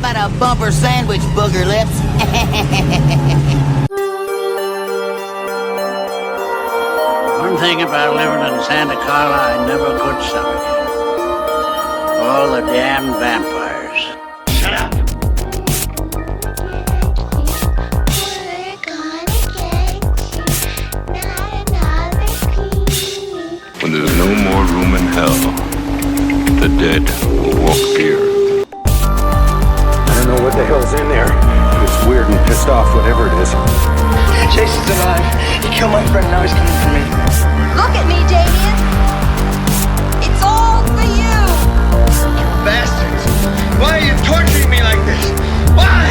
about a bumper sandwich, booger lips? One thing about living in Santa Carla I never could stomach. All the damn vampires. Shut up! We're gonna get you, not another piece. When there's no more room in hell, the dead will walk here. I don't know what the hell's in there, but it's weird and pissed off, whatever it is. Jason's alive. He killed my friend, now he's coming for me. Look at me, Damien. It's all for you. You bastards! Why are you torturing me like this? Why?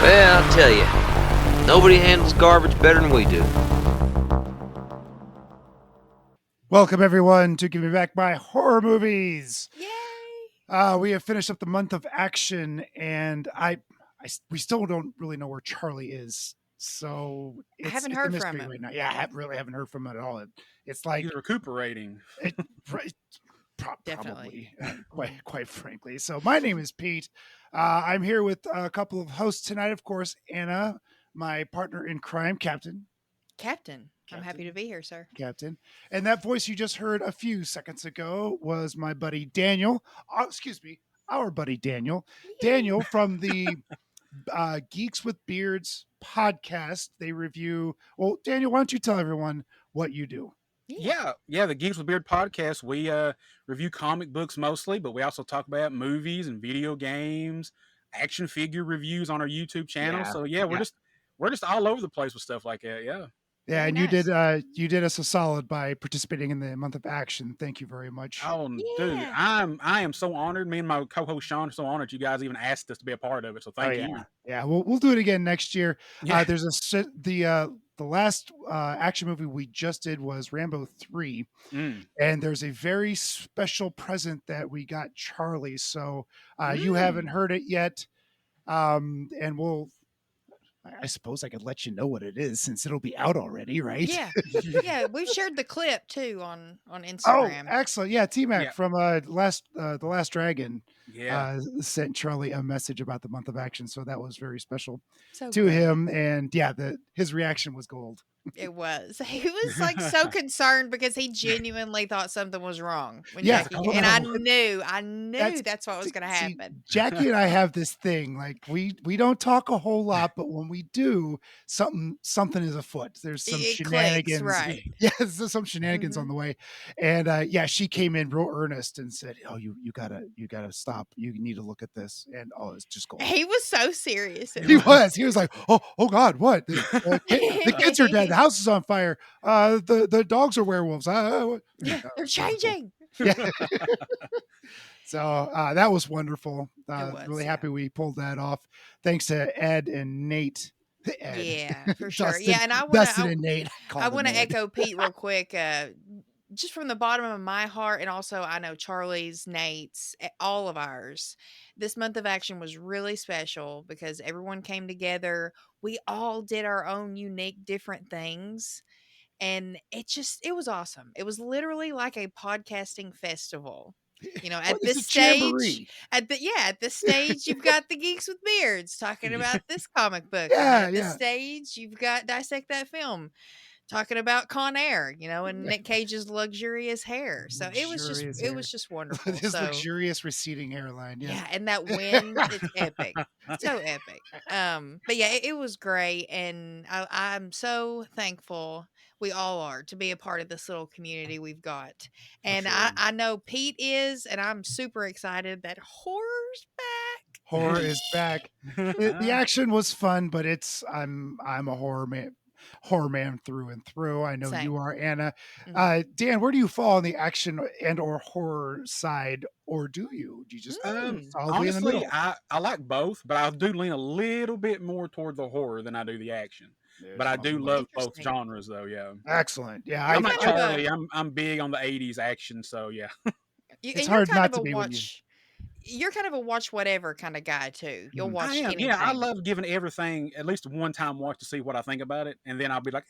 Well, I'll tell you, nobody handles garbage better than we do. Welcome, everyone, to Give Me Back My Horror Movies. Yay! We have finished up the month of action, and we still don't really know where Charlie is. So I haven't heard a from mystery him. right now. Yeah, I really haven't heard from him at all. It's like He's recuperating. Definitely. Probably, quite frankly. So my name is Pete. I'm here with a couple of hosts tonight. Of course, Anna, my partner in crime, Captain. I'm happy to be here, sir. Captain. And that voice you just heard a few seconds ago was my buddy Daniel. Our buddy Daniel. Daniel from the Geeks with Beards podcast. They review. Well, Daniel, why don't you tell everyone what you do? Yeah. The Geeks with Beard podcast. We review comic books mostly, but we also talk about movies and video games, action figure reviews on our YouTube channel. Yeah. So we're just all over the place with stuff like that. Yeah. Yeah, Very and nice. you did us a solid by participating in the month of action. Thank you very much. Oh, dude, I am so honored. Me and my co-host Sean are so honored you guys even asked us to be a part of it. So thank you. Yeah, we'll do it again next year. Yeah. There's the last action movie we just did was Rambo 3, and there's a very special present that we got Charlie. So you haven't heard it yet, and I suppose I could let you know what it is since it'll be out already, right? Yeah. Yeah, we've shared the clip too on Oh, Instagram. excellent! Yeah, T-Mac Yeah. from the Last Dragon Yeah. sent Charlie a message about the month of action, so that was very special So to great. him. And yeah, his reaction was gold. It was. He was like so concerned because he genuinely thought something was wrong when Yeah. Jackie Oh, and no. I knew that's what was going to See, happen. Jackie and I have this thing, like we don't talk a whole lot, but when we do, something is afoot. There's some It clicks, shenanigans. right. Yes, there's some shenanigans on the way. And she came in real earnest and said, "Oh, you gotta stop. You need to look at this." And it's just gold. He was so serious. He was like, oh God, what? The kids are dead. The house is on fire. The dogs are werewolves. Yeah, they're changing. Yeah. So that was wonderful. was, Really yeah. happy we pulled that off. Thanks to Ed and Nate. Ed. Yeah, for sure. Dustin, Yeah, and Dustin and Nate. I want to echo Pete real quick. Just from the bottom of my heart, and also I know Charlie's, Nate's, all of ours. This month of action was really special because everyone came together. We all did our own unique, different things. And it was awesome. It was literally like a podcasting festival. You know, at this stage, at this stage, you've got the Geeks with Beards talking about this comic book. Yeah, At this stage, you've got Dissect That Film talking about Con Air, and Nick Cage's luxurious hair. So it was just wonderful. His So, luxurious receding hairline. Yeah. yeah, and that wind is epic. So epic. But yeah, it was great. And I'm so thankful, we all are, to be a part of this little community we've got. And I know Pete is, and I'm super excited that horror's back. Horror is back. The action was fun, but I'm a horror man through and through. I know Same. you are, Anna. Dan, where do you fall on the action and or horror side, or do you just solidly in the Honestly, middle? I like both, but I do lean a little bit more toward the horror than I do the action. But I do love both Interesting. genres, though. Yeah, Excellent. Yeah, I'm like kind of a- Charlie. I'm big on the '80s action, so yeah. It's hard not to be when you. you're kind of a watch whatever kind of guy too. You'll watch I am. anything. Yeah, I love giving everything at least one time watch to see what I think about it, and then I'll be like,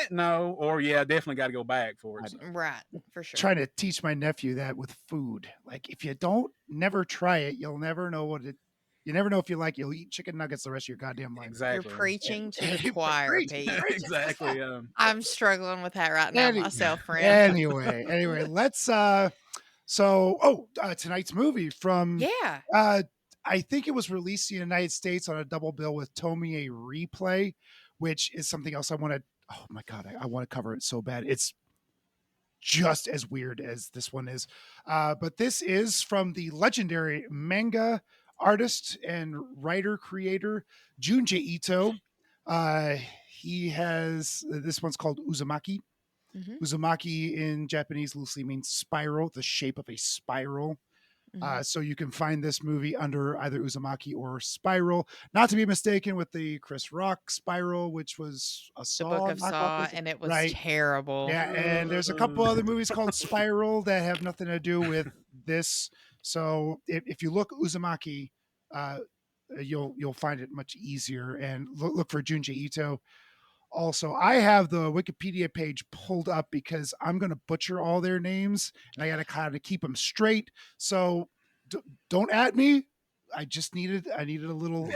no, or yeah, definitely got to go back for it. So. Right, for sure. Trying to teach my nephew that with food. Like if you don't never try it, you'll never know what it. You never know if you like. You'll eat chicken nuggets the rest of your goddamn life. Exactly. You're preaching to the choir, Pete. Exactly. I'm struggling with that right now myself, friend. Anyway, let's. Tonight's movie from. I think it was released in the United States on a double bill with Tomie Replay, which is something else I want to. Oh my god, I want to cover it so bad. It's just as weird as this one is. But this is from the legendary manga artist and writer creator Junji Ito. He has this one's called Uzumaki. Uzumaki in Japanese loosely means spiral, the shape of a spiral. So you can find this movie under either Uzumaki or Spiral, not to be mistaken with the Chris Rock Spiral, which was a Saw, the Book of Saw, and it was terrible. Yeah, and there's a couple other movies called Spiral that have nothing to do with this. So if you look Uzumaki, you'll find it much easier. And look for Junji Ito. Also, I have the Wikipedia page pulled up because I'm going to butcher all their names and I got to kind of keep them straight. So don't at me. I needed a little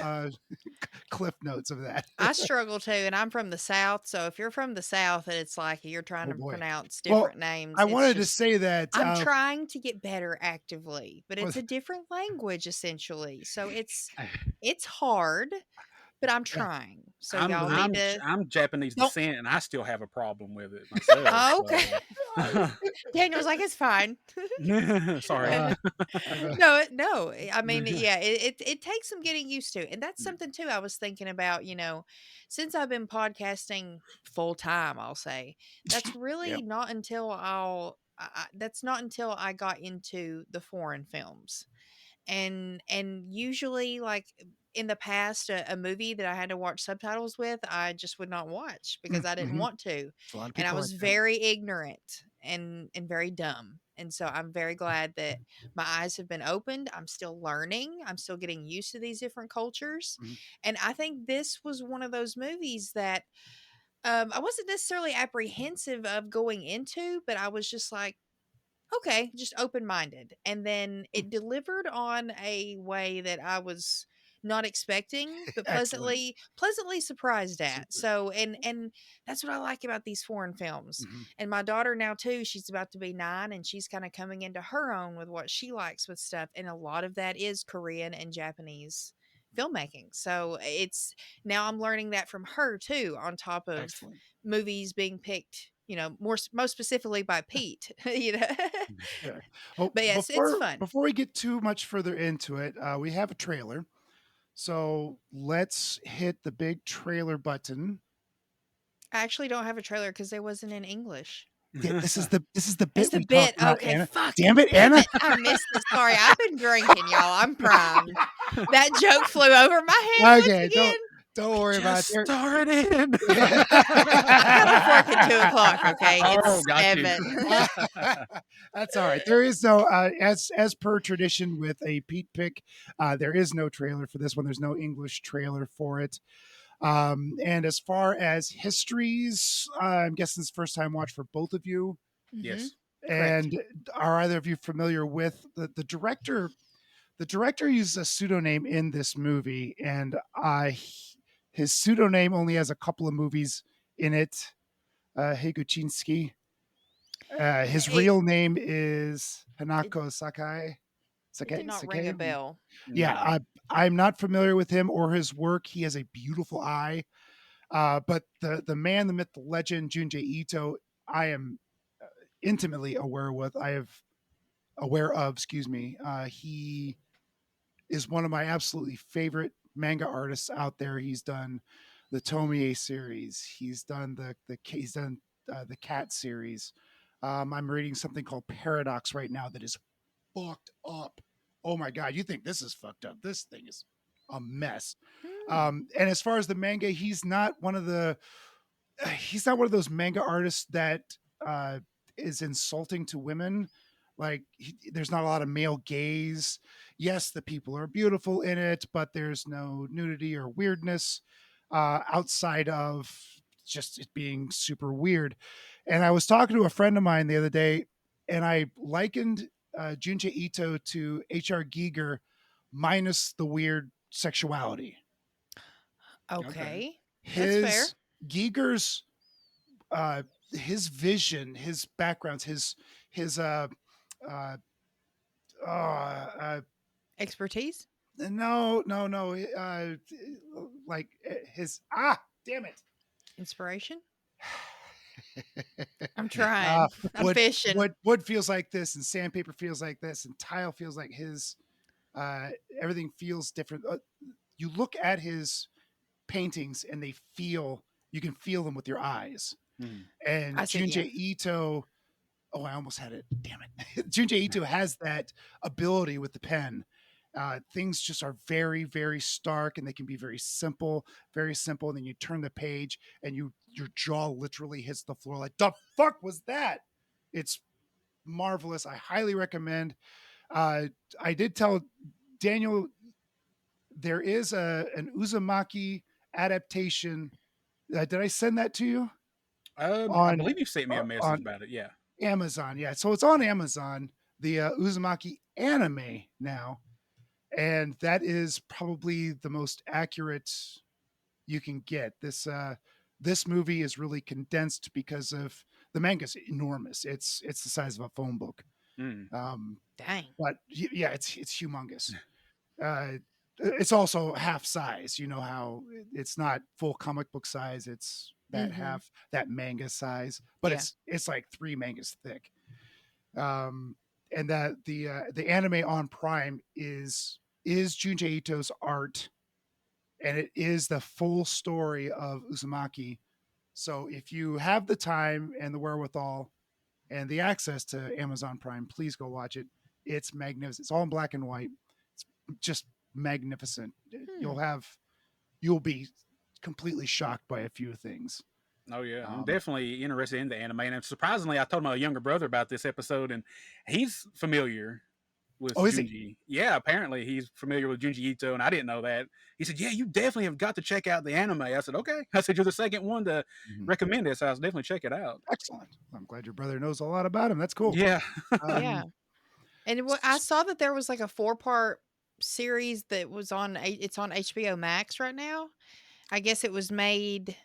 cliff notes of that. I struggle too, and I'm from the South. So if you're from the South and it's like you're trying to pronounce different names, I wanted to say that I'm trying to get better actively, but it's a different language essentially. So it's hard. But I'm trying. So y'all need to. I'm Japanese descent, and I still have a problem with it myself. Oh, okay. Daniel's like, it's fine. Sorry. No. I mean, yeah, it takes some getting used to, and that's something too. I was thinking about, since I've been podcasting full time, I'll say that's really not until that's not until I got into the foreign films, and usually like. In the past, a movie that I had to watch subtitles with, I just would not watch because I didn't want to. And I was very ignorant and very dumb. And so I'm very glad that my eyes have been opened. I'm still learning. I'm still getting used to these different cultures. And I think this was one of those movies that I wasn't necessarily apprehensive of going into, but I was just like, okay, just open-minded. And then it delivered on a way that I was not expecting, but pleasantly surprised at. So, and that's what I like about these foreign films. And my daughter now too, she's about to be 9 and she's kind of coming into her own with what she likes with stuff. And a lot of that is Korean and Japanese filmmaking. So now I'm learning that from her too, on top of movies being picked, most specifically by Pete, Well, but yes, it's fun. Before we get too much further into it, we have a trailer. So let's hit the big trailer button. I actually don't have a trailer because it wasn't in English. Yeah, this is the bit. It's the bit. Okay, Anna. fuck. Damn it, Anna! I missed it. Sorry, I've been drinking, y'all. I'm primed. That joke flew over my head. Okay, don't worry about it. Started. I got to work at 2 o'clock. Okay, it's 7. That's all right. There is no as per tradition with a Pete pick. There is no trailer for this one. There's no English trailer for it. And as far as histories, I'm guessing it's first time watch for both of you. Yes. And are either of you familiar with the director? The director uses a pseudonym in this movie, and his pseudonym only has a couple of movies in it. Higuchinsky. His real name is Hanako Sakai. It did not ring a bell. Yeah, I'm not familiar with him or his work. He has a beautiful eye. But the man, the myth, the legend, Junji Ito, I am intimately aware of. He is one of my absolutely favorite manga artists out there. He's done the Tomie series. He's done the Cat series. I'm reading something called Paradox right now that is fucked up. Oh my god, you think this is fucked up? This thing is a mess. And as far as the manga, he's not one of those manga artists that is insulting to women. Like there's not a lot of male gaze. Yes, the people are beautiful in it, but there's no nudity or weirdness outside of just it being super weird. And I was talking to a friend of mine the other day, and I likened Junji Ito to H.R. Giger minus the weird sexuality. Okay. That's fair. His Giger's his vision, his backgrounds, his uh Expertise? no, like his damn it. Inspiration? I'm trying. I'm fishing. Wood feels like this, and sandpaper feels like this, and tile feels like his. Everything feels different. You look at his paintings, and you can feel them with your eyes. And Junji Ito, I almost had it. Damn it. Junji Ito has that ability with the pen. Things just are very, very stark, and they can be very simple. And then you turn the page, and your jaw literally hits the floor. Like, the fuck was that? It's marvelous. I highly recommend. I did tell Daniel there is an Uzumaki adaptation. Did I send that to you? I believe you sent me a message about it. Yeah. Amazon. Yeah. So it's on Amazon, the Uzumaki anime now. And that is probably the most accurate you can get. This movie is really condensed because of the manga's enormous. It's the size of a phone book. Dang. But yeah, it's humongous. It's also half size. You know how it's not full comic book size. It's that half that manga size, but it's like 3 mangas thick. And that the anime on Prime is Junji Ito's art, and it is the full story of Uzumaki. So if you have the time and the wherewithal and the access to Amazon Prime, please go watch it. It's magnificent. It's all in black and white. It's just magnificent. You'll be completely shocked by a few things. Oh yeah, I'm definitely interested in the anime, and surprisingly, I told my younger brother about this episode, and he's familiar with Junji. Yeah, apparently he's familiar with Junji Ito, and I didn't know that. He said, "Yeah, you definitely have got to check out the anime." I said, "Okay." I said, "You're the second one to recommend it, so I'll definitely check it out." Excellent. I'm glad your brother knows a lot about him. That's cool. Yeah, yeah. And I saw that there was like a 4-part series that was on. It's on HBO Max right now. I guess it was made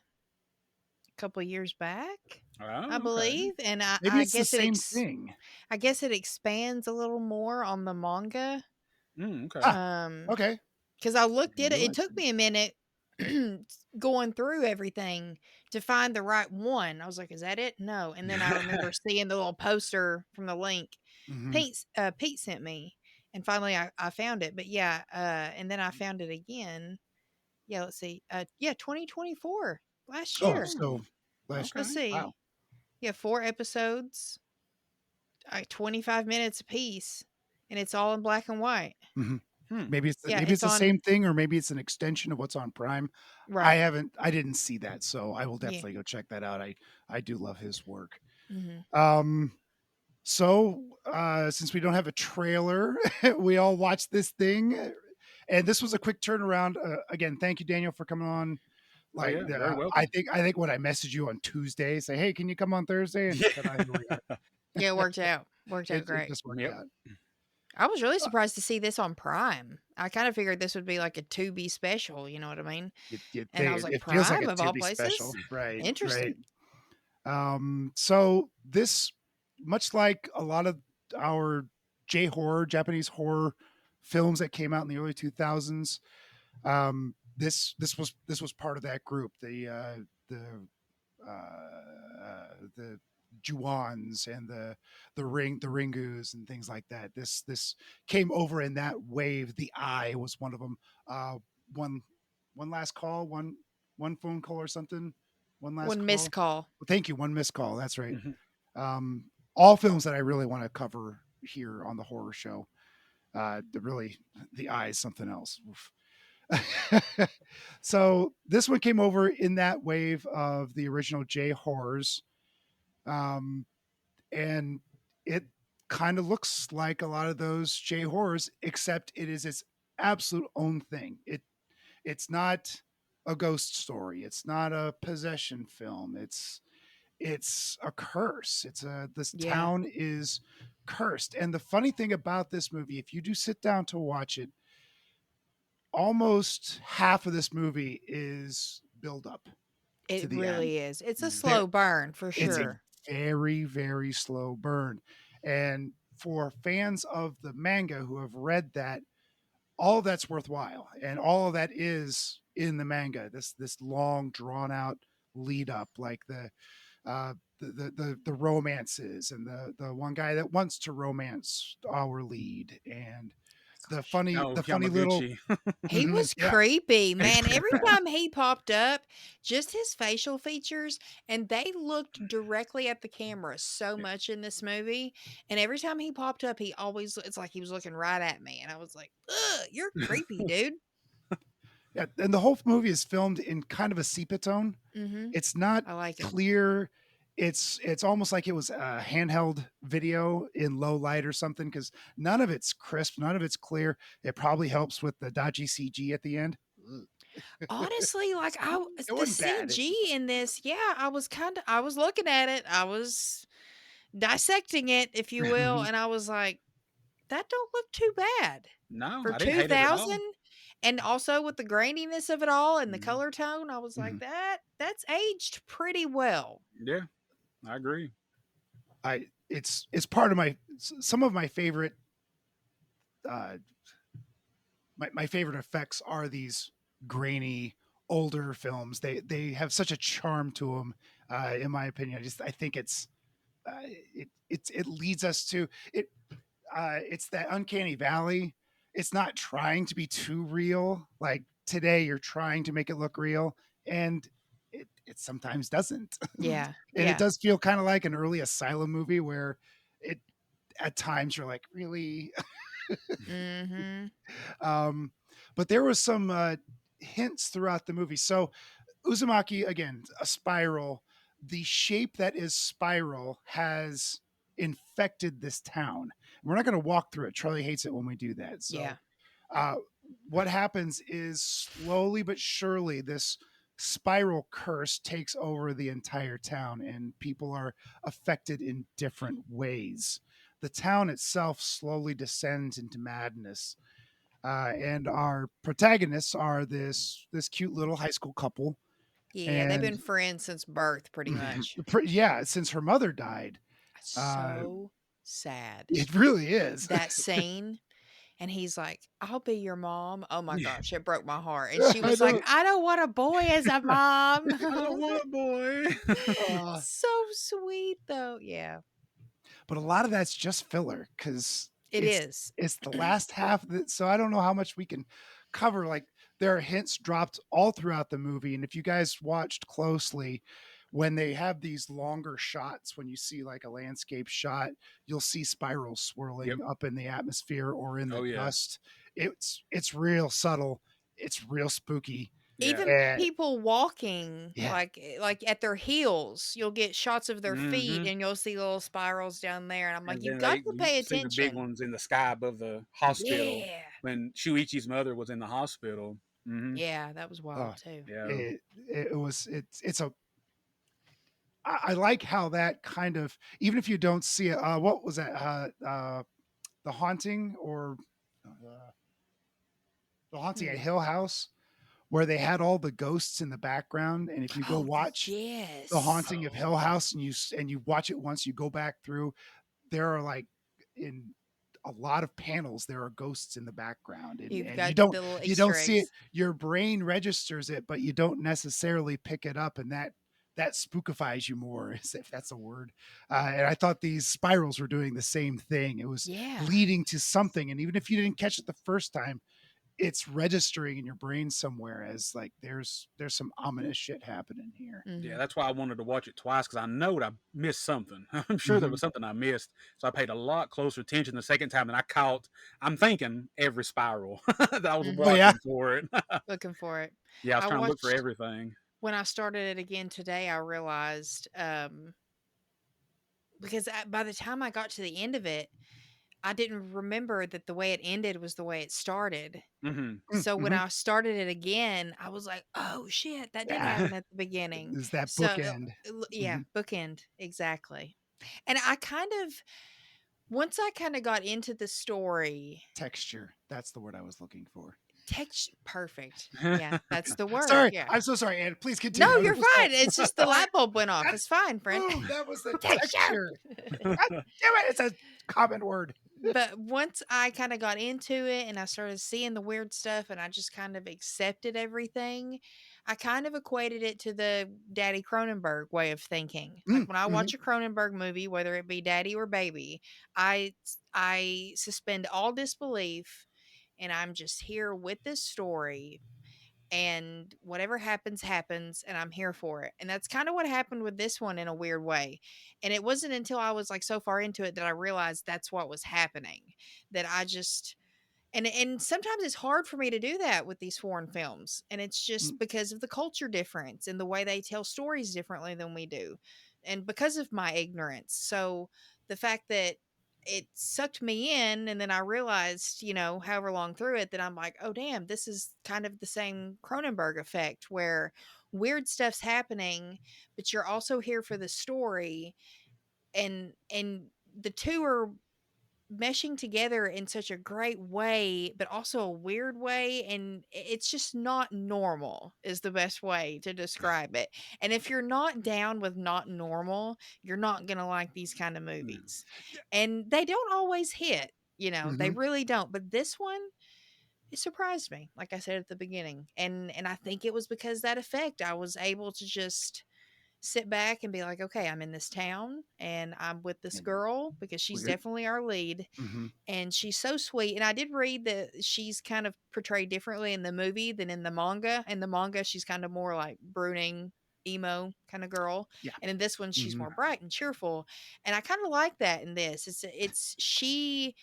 couple of years back, I believe, and I guess the same thing. I guess it expands a little more on the manga. Okay. Because I looked at it. It took me a minute going through everything to find the right one. I was like, "Is that it?" No, and then I remember seeing the little poster from the link Pete sent me, and finally I found it. But yeah, and then I found it again. Yeah, let's see. 2024. Last year. Let's see. Wow. Yeah, 4 episodes, 25 minutes a piece, and it's all in black and white. Maybe it's the same thing, or maybe it's an extension of what's on Prime. Right. I didn't see that, so I will definitely go check that out. I do love his work. So since we don't have a trailer, we all watched this thing, and this was a quick turnaround. Again, thank you, Daniel, for coming on. Like I think when I messaged you on Tuesday, say, "Hey, can you come on Thursday?" And yeah, it worked out. Worked out great. It just worked out. I was really surprised to see this on Prime. I kind of figured this would be like a Tubi special. You know what I mean? And I was like, Prime like of all places, special. Right? Interesting. Right. So this, much like a lot of our Japanese horror films that came out in the early 2000s. This was part of that group. The Juons and the Ringus and things like that. This came over in that wave. The Eye was one of them. One last call, one phone call or something. One missed call. Well, thank you. One missed call. That's right. All films that I really want to cover here on the horror show. The Eye is something else. So this one came over in that wave of the original J horrors, and it kind of looks like a lot of those J horrors, except it is its absolute own thing. It's not a ghost story. It's not a possession film. It's a curse. This Yeah. town is cursed. And the funny thing about this movie, if you do sit down to watch it, almost half of this movie is build up to It the end. really is. It's a There, slow burn for it's a sure. very, very slow burn. And for fans of the manga who have read that, all that's worthwhile. And all of that is in the manga. This long drawn out lead up, like uh the romances and the one guy that wants to romance our lead, and No, the funny little Yamaguchi. He Mhm, was yeah. creepy, man. Every time he popped up, just his facial features, and they looked directly at the camera so much in this movie. And every time he popped up, it's like he was looking right at me. And I was like, ugh, you're creepy, dude. Yeah, and the whole movie is filmed in kind of a sepia tone. Mm-hmm. It's not I like it. clear. It's almost like it was a handheld video in low light or something, because none of it's crisp, none of it's clear. It probably helps with the dodgy CG at the end. Honestly, like It the wasn't bad. CG in this, yeah, I was looking at it, I was dissecting it, if you will, and I was like, that don't look too bad No, for I didn't hate it at all. 2000. And also with the graininess of it all and the Mhm. color tone, I was like, Mhm. that's aged pretty well. Yeah, I agree. It's part of some of my favorite uh my favorite effects are these grainy older films. They have such a charm to them, in my opinion. I think it leads us to it. It's that uncanny valley. It's not trying to be too real. Like today, you're trying to make it look real, and it sometimes doesn't. Yeah. And it Yeah. does feel kind of like an early Asylum movie where it at times you're like, really. Mm-hmm. um, but there was some hints throughout the movie. So Uzumaki, again, a spiral. The shape that is spiral has infected this town. We're not going to walk through it. Charlie hates it when we do that. So, Yeah. uh, what happens is slowly but surely this spiral curse takes over the entire town, and people are affected in different ways. The town itself slowly descends into madness. And our protagonists are this cute little high school couple, Yeah. They've and been friends since birth, pretty much. yeah, since her mother died, uh, So sad. it really is. That scene. And he's like, I'll be your mom. Oh my Yeah. gosh, it broke my heart. And she I was like, know. I don't want a boy as a mom. I don't want a boy. So sweet though. Yeah, But a lot of that's just filler because it is. it's the last half of it. So I don't know how much we can cover. Like there are hints dropped all throughout the movie, and if you guys watched closely, when they have these longer shots, when you see like a landscape shot, you'll see spirals swirling Yep. up in the atmosphere or in the Oh, yeah. dust. It's real subtle. It's real spooky. Yeah. Even And people walking yeah, like at their heels, you'll get shots of their feet Mhm. and you'll see little spirals down there. And I'm like, And you've then got they to you pay see the big attention. ones in the sky above the hospital Yeah. when Shuichi's mother was in the hospital. Mhm. Yeah, that was wild too. Yeah. it's a I like how that kind of, even if you don't see it, what was that? The Haunting, or uh, The Haunting at Hill House, where they had all the ghosts in the background. And if you go Oh, watch yes. The Haunting of Hill House and you watch it once, you go back through, there are like in a lot of panels, there are ghosts in the background, You've and got the little you don't Easter see it. eggs. Your brain registers it, but you don't necessarily pick it up, and that spookifies you more, if that's a word. And I thought these spirals were doing the same thing. It was Yeah. leading to something, and even if you didn't catch it the first time, it's registering in your brain somewhere as like there's some ominous shit happening here. Mhm. Yeah, that's why I wanted to watch it twice, because I know I missed something. I'm sure there Mhm. was something I missed. So I paid a lot closer attention the second time, and I caught, I'm thinking, every spiral that I was Mhm. Oh yeah. watching for it. Looking for it. Yeah, I was I trying to look for watched everything. when I started it again today, I realized because by the time I got to the end of it, I didn't remember that the way it ended was the way it started. So when I started it again, I was like, "Oh shit, that did Yeah. happen at the beginning." Is that So bookend? yeah, bookend exactly. And I kind of once I kind of got into the story, Texture. That's the word I was looking for. perfect. Yeah, that's the word. Sorry, Yeah. I'm so sorry, Ann. Please No, continue. you're I'm so sorry. fine. It's just the light bulb went off. It's fine, friend. Boom, that was the Texture. texture. God damn it, it's a common word. But once I kind of got into it and I started seeing the weird stuff and I just kind of accepted everything, I kind of equated it to the Daddy Cronenberg way of thinking. Like when I watch a Cronenberg movie, whether it be Daddy or Baby, I suspend all disbelief and I'm just here with this story, and whatever happens happens and I'm here for it. And that's kind of what happened with this one in a weird way. And it wasn't until I was like so far into it that I realized that's what was happening. That I just and sometimes it's hard for me to do that with these foreign films. And it's just because of the culture difference and the way they tell stories differently than we do. And because of my ignorance. So the fact that it sucked me in and then I realized, however long through it, that I'm like, oh damn, this is kind of the same Cronenberg effect where weird stuff's happening, but you're also here for the story, and the two are meshing together in such a great way, but also a weird way. And it's just not normal, is the best way to describe it. And if you're not down with not normal, you're not going to like these kind of movies. And they don't always hit, they really don't. But this one, it surprised me, like I said at the beginning. And I think it was because that effect, I was able to just sit back and be like, okay, I'm in this town and I'm with this girl because she's Weird. definitely our lead and she's so sweet. And I did read that she's kind of portrayed differently in the movie than in the manga. In the manga, she's kind of more like brooding, emo kind of girl. Yeah. And in this one, she's more bright and cheerful. And I kind of like that in this. It's she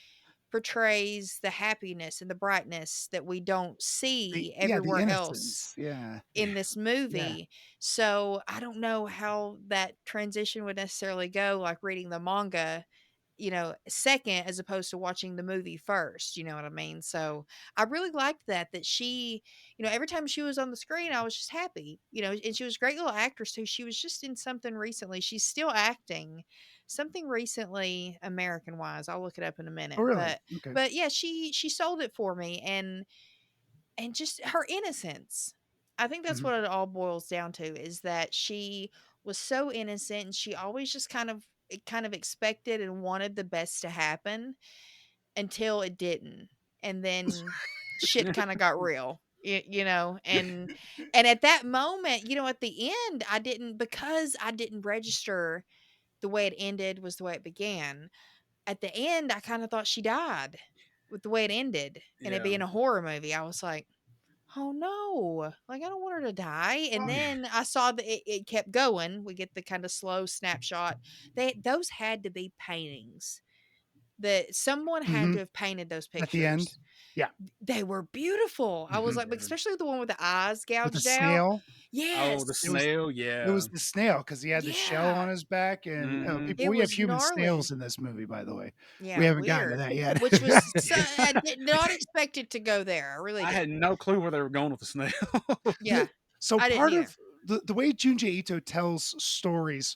portrays the happiness and the brightness that we don't see The everywhere else innocence. Yeah. in this movie. So I don't know how that transition would necessarily go, like reading the manga, second as opposed to watching the movie first. You know what I mean? So I really liked that she, every time she was on the screen, I was just happy, and she was a great little actress too. She was just in something recently. She's still acting something recently, American wise. I'll look it up in a minute. Oh, really? But Okay. but yeah, she sold it for me, and just her innocence. I think that's what it all boils down to, is that she was so innocent and she always just kind of expected and wanted the best to happen until it didn't. And then shit kind of got real. And at that moment, at the end, because I didn't register the way it ended was the way it began. At the end, I kind of thought she died with the way it ended, and it being a horror movie. I was like, oh no, like I don't want her to die. And then I saw that it kept going. We get the kind of slow snapshot. Those had to be paintings. That someone had to have painted those At the end. pictures. Yeah. They were beautiful. I was like, especially the one with the eyes With the gouged out. snail. Yes. Oh, the snail, It was the snail because he had the shell on Yeah. his back, and people. It We have was human gnarly. snails in this movie, by the way. Yeah, We haven't gotten to weird. that yet. Which was I did not expect it to go there. I really I did. had no clue where they were going with the snail. Yeah. So I didn't part either. of the way Junji Ito tells stories,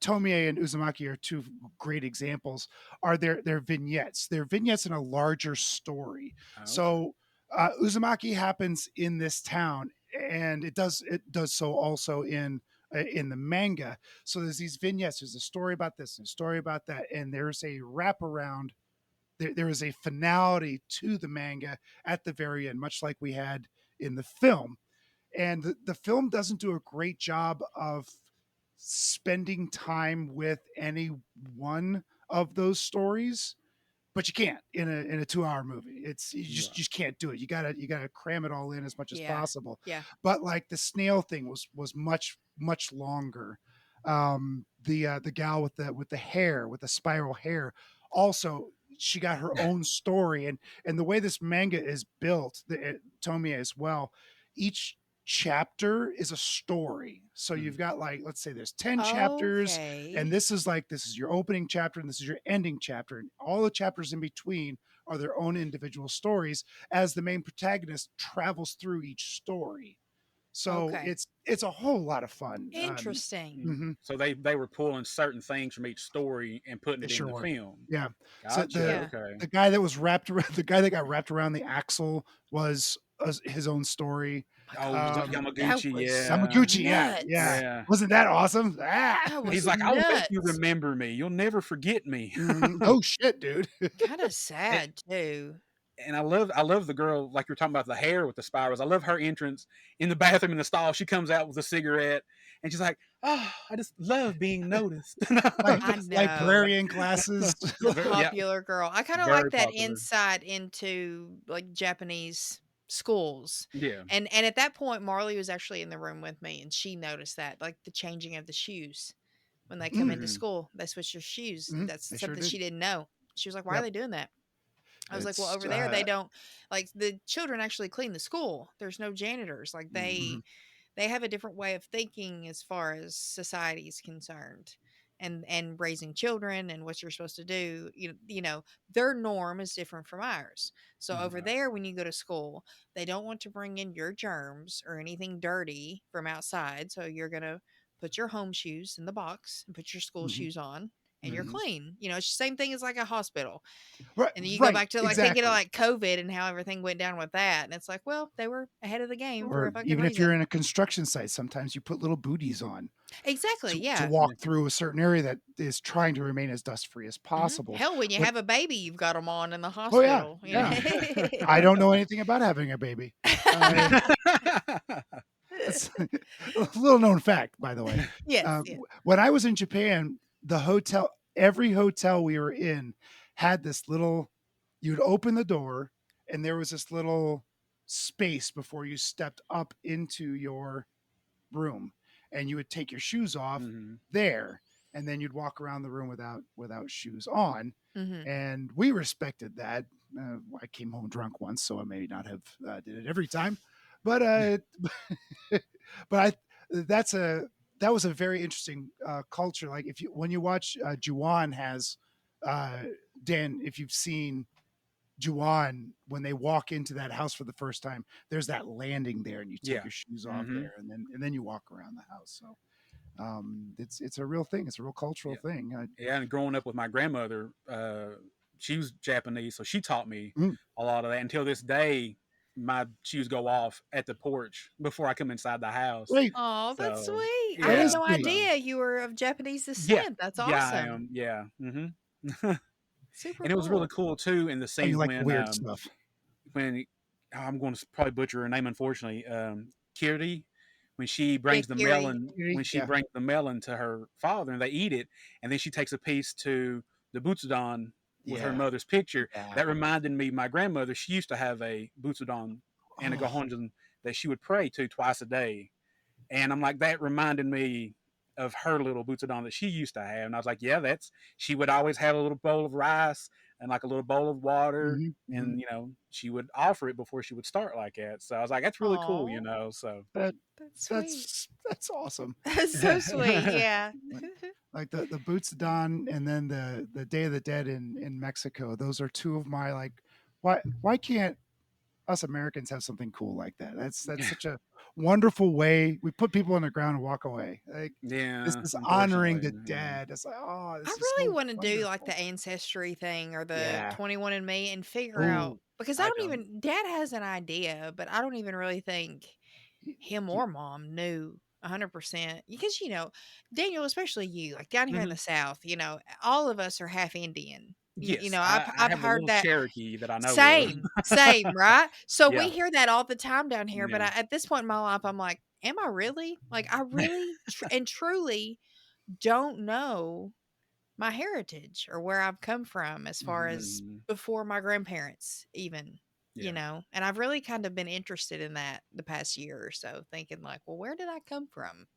Tomie and Uzumaki are two great examples, are their vignettes. They're vignettes in a larger story. So Uzumaki happens in this town, and it does so also in the manga. So there's these vignettes. There's a story about this and a story about that, and there's a wraparound. There is a finality to the manga at the very end, much like we had in the film. And the film doesn't do a great job of spending time with any one of those stories, but you can't in a 2-hour movie. It's you just can't do it. You gotta cram it all in as much as possible. Yeah. But like the snail thing was much longer. The gal with the hair, with the spiral hair, also she got her own story, and the way this manga is built, Tomie as well, each chapter is a story. So you've got like, let's say there's 10 chapters, Okay. and this is your opening chapter, and this is your ending chapter, and all the chapters in between are their own individual stories as the main protagonist travels through each story. So Okay. it's a whole lot of fun. Interesting. Mhm. So they were pulling certain things from each story and putting They it in sure the were. film. Yeah. So Gotcha. Yeah. Okay. the guy that was wrapped around the guy that got wrapped around the axle was his own story. Oh, Um, That Yamaguchi. was Yeah. Yamaguchi, yeah, nuts. Yeah. Wasn't that awesome? Ah! That was He's like, I'll make you nuts. remember me. You'll never forget me. Oh shit, dude. Kind of And, sad too. and I love the girl, like you're talking about the hair with the spirals. I love her entrance in the bathroom in the stall. She comes out with a cigarette and she's like, oh, I just love being noticed. Like I know. librarian classes. The Yeah, popular girl. I kind of very like that popular. insight into like Japanese schools. Yeah. And at that point Marley was actually in the room with me and she noticed that, like the changing of the shoes. When they come into Mhm. school, they switch their shoes. That's They sure something did. she didn't know. She was like, "Why are Yep. they doing that?" I was like, "Well, It's over there they don't like the children actually clean the school. There's no janitors. Like mhm. they have a different way of thinking as far as society is concerned." And raising children and what you're supposed to do, their norm is different from ours. So over Mhm. there, when you go to school, they don't want to bring in your germs or anything dirty from outside. So you're gonna put your home shoes in the box and put your school Mhm. shoes on, and you're Mhm. clean. It's the same thing as like a hospital. Right, And then you go right, back to like thinking of exactly. like COVID and how everything went down with that. And it's like, well, they were ahead of the game for a Or fucking even if you're reason. in a construction site, sometimes you put little booties on Exactly. to Yeah. walk through a certain area that is trying to remain as dust free as possible. Hell, when you But have a baby, you've got them on in the oh yeah, hospital. yeah. I don't know anything about having a baby. That's a little known fact, by the way. Yes. Yeah. When I was in Japan, every hotel we were in had this little, you'd open the door and there was this little space before you stepped up into your room, and you would take your shoes off Mhm. there, and then you'd walk around the room without shoes on. Mm-hmm. And we respected that. I came home drunk once, so I may not have did it every time, but but that's a that was a very interesting culture. Like when you watch Juwan has Dan, if you've seen Juwan, when they walk into that house for the first time, there's that landing there, and you take Yeah. your shoes off Mhm. there, and then you walk around the house. So it's a real thing. It's a real cultural thing. Yeah, and growing up with my grandmother, she was Japanese, so she taught me Mm. a lot of that. Until this day, my shoes go off at the porch before I come inside the house. Great. Oh, that's So sweet. I That had is yeah, no sweet. idea you were of Japanese yeah, descent. That's yeah, I awesome. am. Yeah, hmm Super and it was really cool. cool too in the Oh, you scenes like the weird stuff. when I'm going to probably butcher her name, unfortunately. Kiri, when she Yeah, brings the Kiri. melon, Yeah. to her father and they eat it, and then she takes a piece to the Butsudan with her Yeah. mother's picture. Yeah. That reminded me, my grandmother, she used to have a Butsudan and a Oh, Gohonjin that she would pray to twice a day. And I'm like, that reminded me of her little Butsudan that she used to have. And I was like, yeah, she would always have a little bowl of rice and like a little bowl of water. mhm, mhm. And, she would offer it before she would start like that. So I was like, that's really cool, Aw, so. That that's sweet. that's awesome. That's so sweet. Yeah. Like the Boots Dawn, and then the Day of the Dead in Mexico. Those are two of my like. Why can't us Americans have something cool like that? That's such a wonderful way. We put people on the ground and walk away. Like this Yeah, is honoring unfortunately. the dead. It's like, oh, I this is really so want to do like wonderful. the ancestry thing or the Yeah. 21 and Me and figure out Oh, because I don't. Dad has an idea, but I don't even really think him or mom knew 100% because Daniel, especially you, like down here in Mhm. the South, all of us are half Indian. Yes, I've I I've have a heard little that. Cherokee that I know of. Same, right? So we Yeah, hear that all the time down here, but yeah. at this point in my life, I'm like, am I really? Like, I really and truly don't know my heritage or where I've come from as far as Mhm. before my grandparents, even, Yeah. and I've really kind of been interested in that the past year or so, thinking, like, well, where did I come from?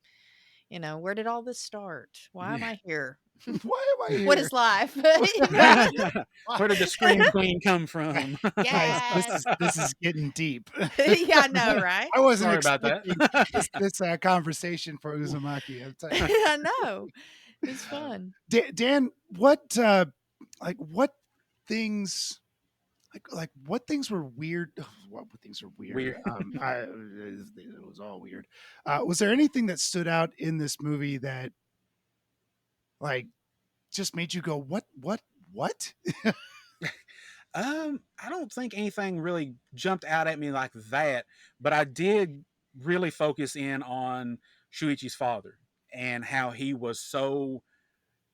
You know, where did all this start? Why am I here? Why am I here? What is life? Where did the Scream Queen come from? Yes. This is getting deep. Yeah, I know, right? I wasn't Sorry about expecting that. this conversation for Uzumaki. I'll tell you. I know. It's fun. Dan, what what things what things were weird? What things were weird? Weird. It was all weird. Was there anything that stood out in this movie that like just made you go, what? I don't think anything really jumped out at me like that, but I did really focus in on Shuichi's father and how he was so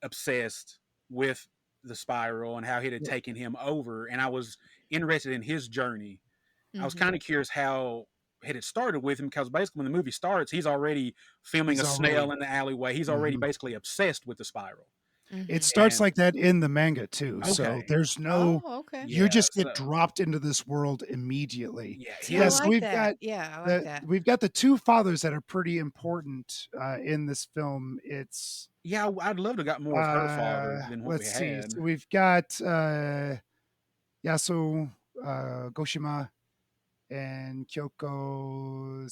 obsessed with the spiral and how it had taken him over. And I was interested in his journey. I was kind of curious how it had started with him, because basically when the movie starts, he's already filming a snail in the alleyway. He's already basically obsessed with the spiral. It starts like that in the manga too. So Okay. there's no, okay. you just get so- dropped into this world immediately. Yeah, Yes, I like we've that. got Yeah, I like the, that. we've got the two fathers that are pretty important in this film. It's yeah, I'd love to have got more of her father than what we let's see. had. So we've got Yasu Goshima and Kyoko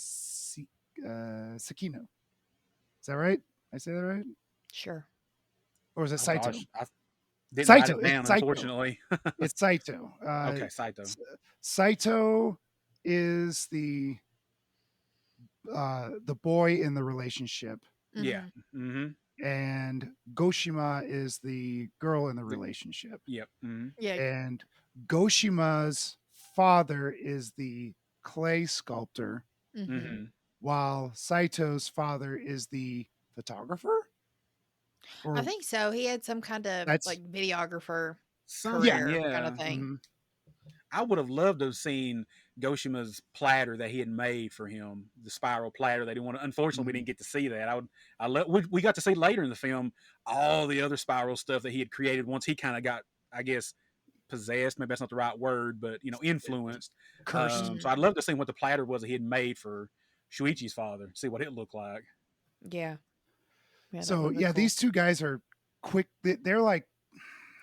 Sakino. Is that right? I say that right? Sure. Or is it Saito? Gosh, I didn't Saito. write it down, It's Saito. unfortunately. It's Saito. Okay, Saito. Saito is the boy in the relationship, Yeah. Mm-hmm. and Goshima is the girl in the relationship. Yep. Mm-hmm. Yeah. And Goshima's father is the clay sculptor, Mm-hmm. while Saito's father is the photographer. Or, I think so. He had some kind of That's- like videographer Something, career yeah. kind of thing. Mhm. I would have loved to have seen Goshima's platter that he had made for him, the spiral platter that he wanted. Unfortunately, we didn't get to see that. We got to see later in the film all the other spiral stuff that he had created once he kind of got, I guess, possessed. Maybe that's not the right word, but influenced. Cursed. So I'd love to see what the platter was that he had made for Shuichi's father. See what it looked like. Yeah. Yeah, that So would've been yeah, cool. these two guys are quick. They're like,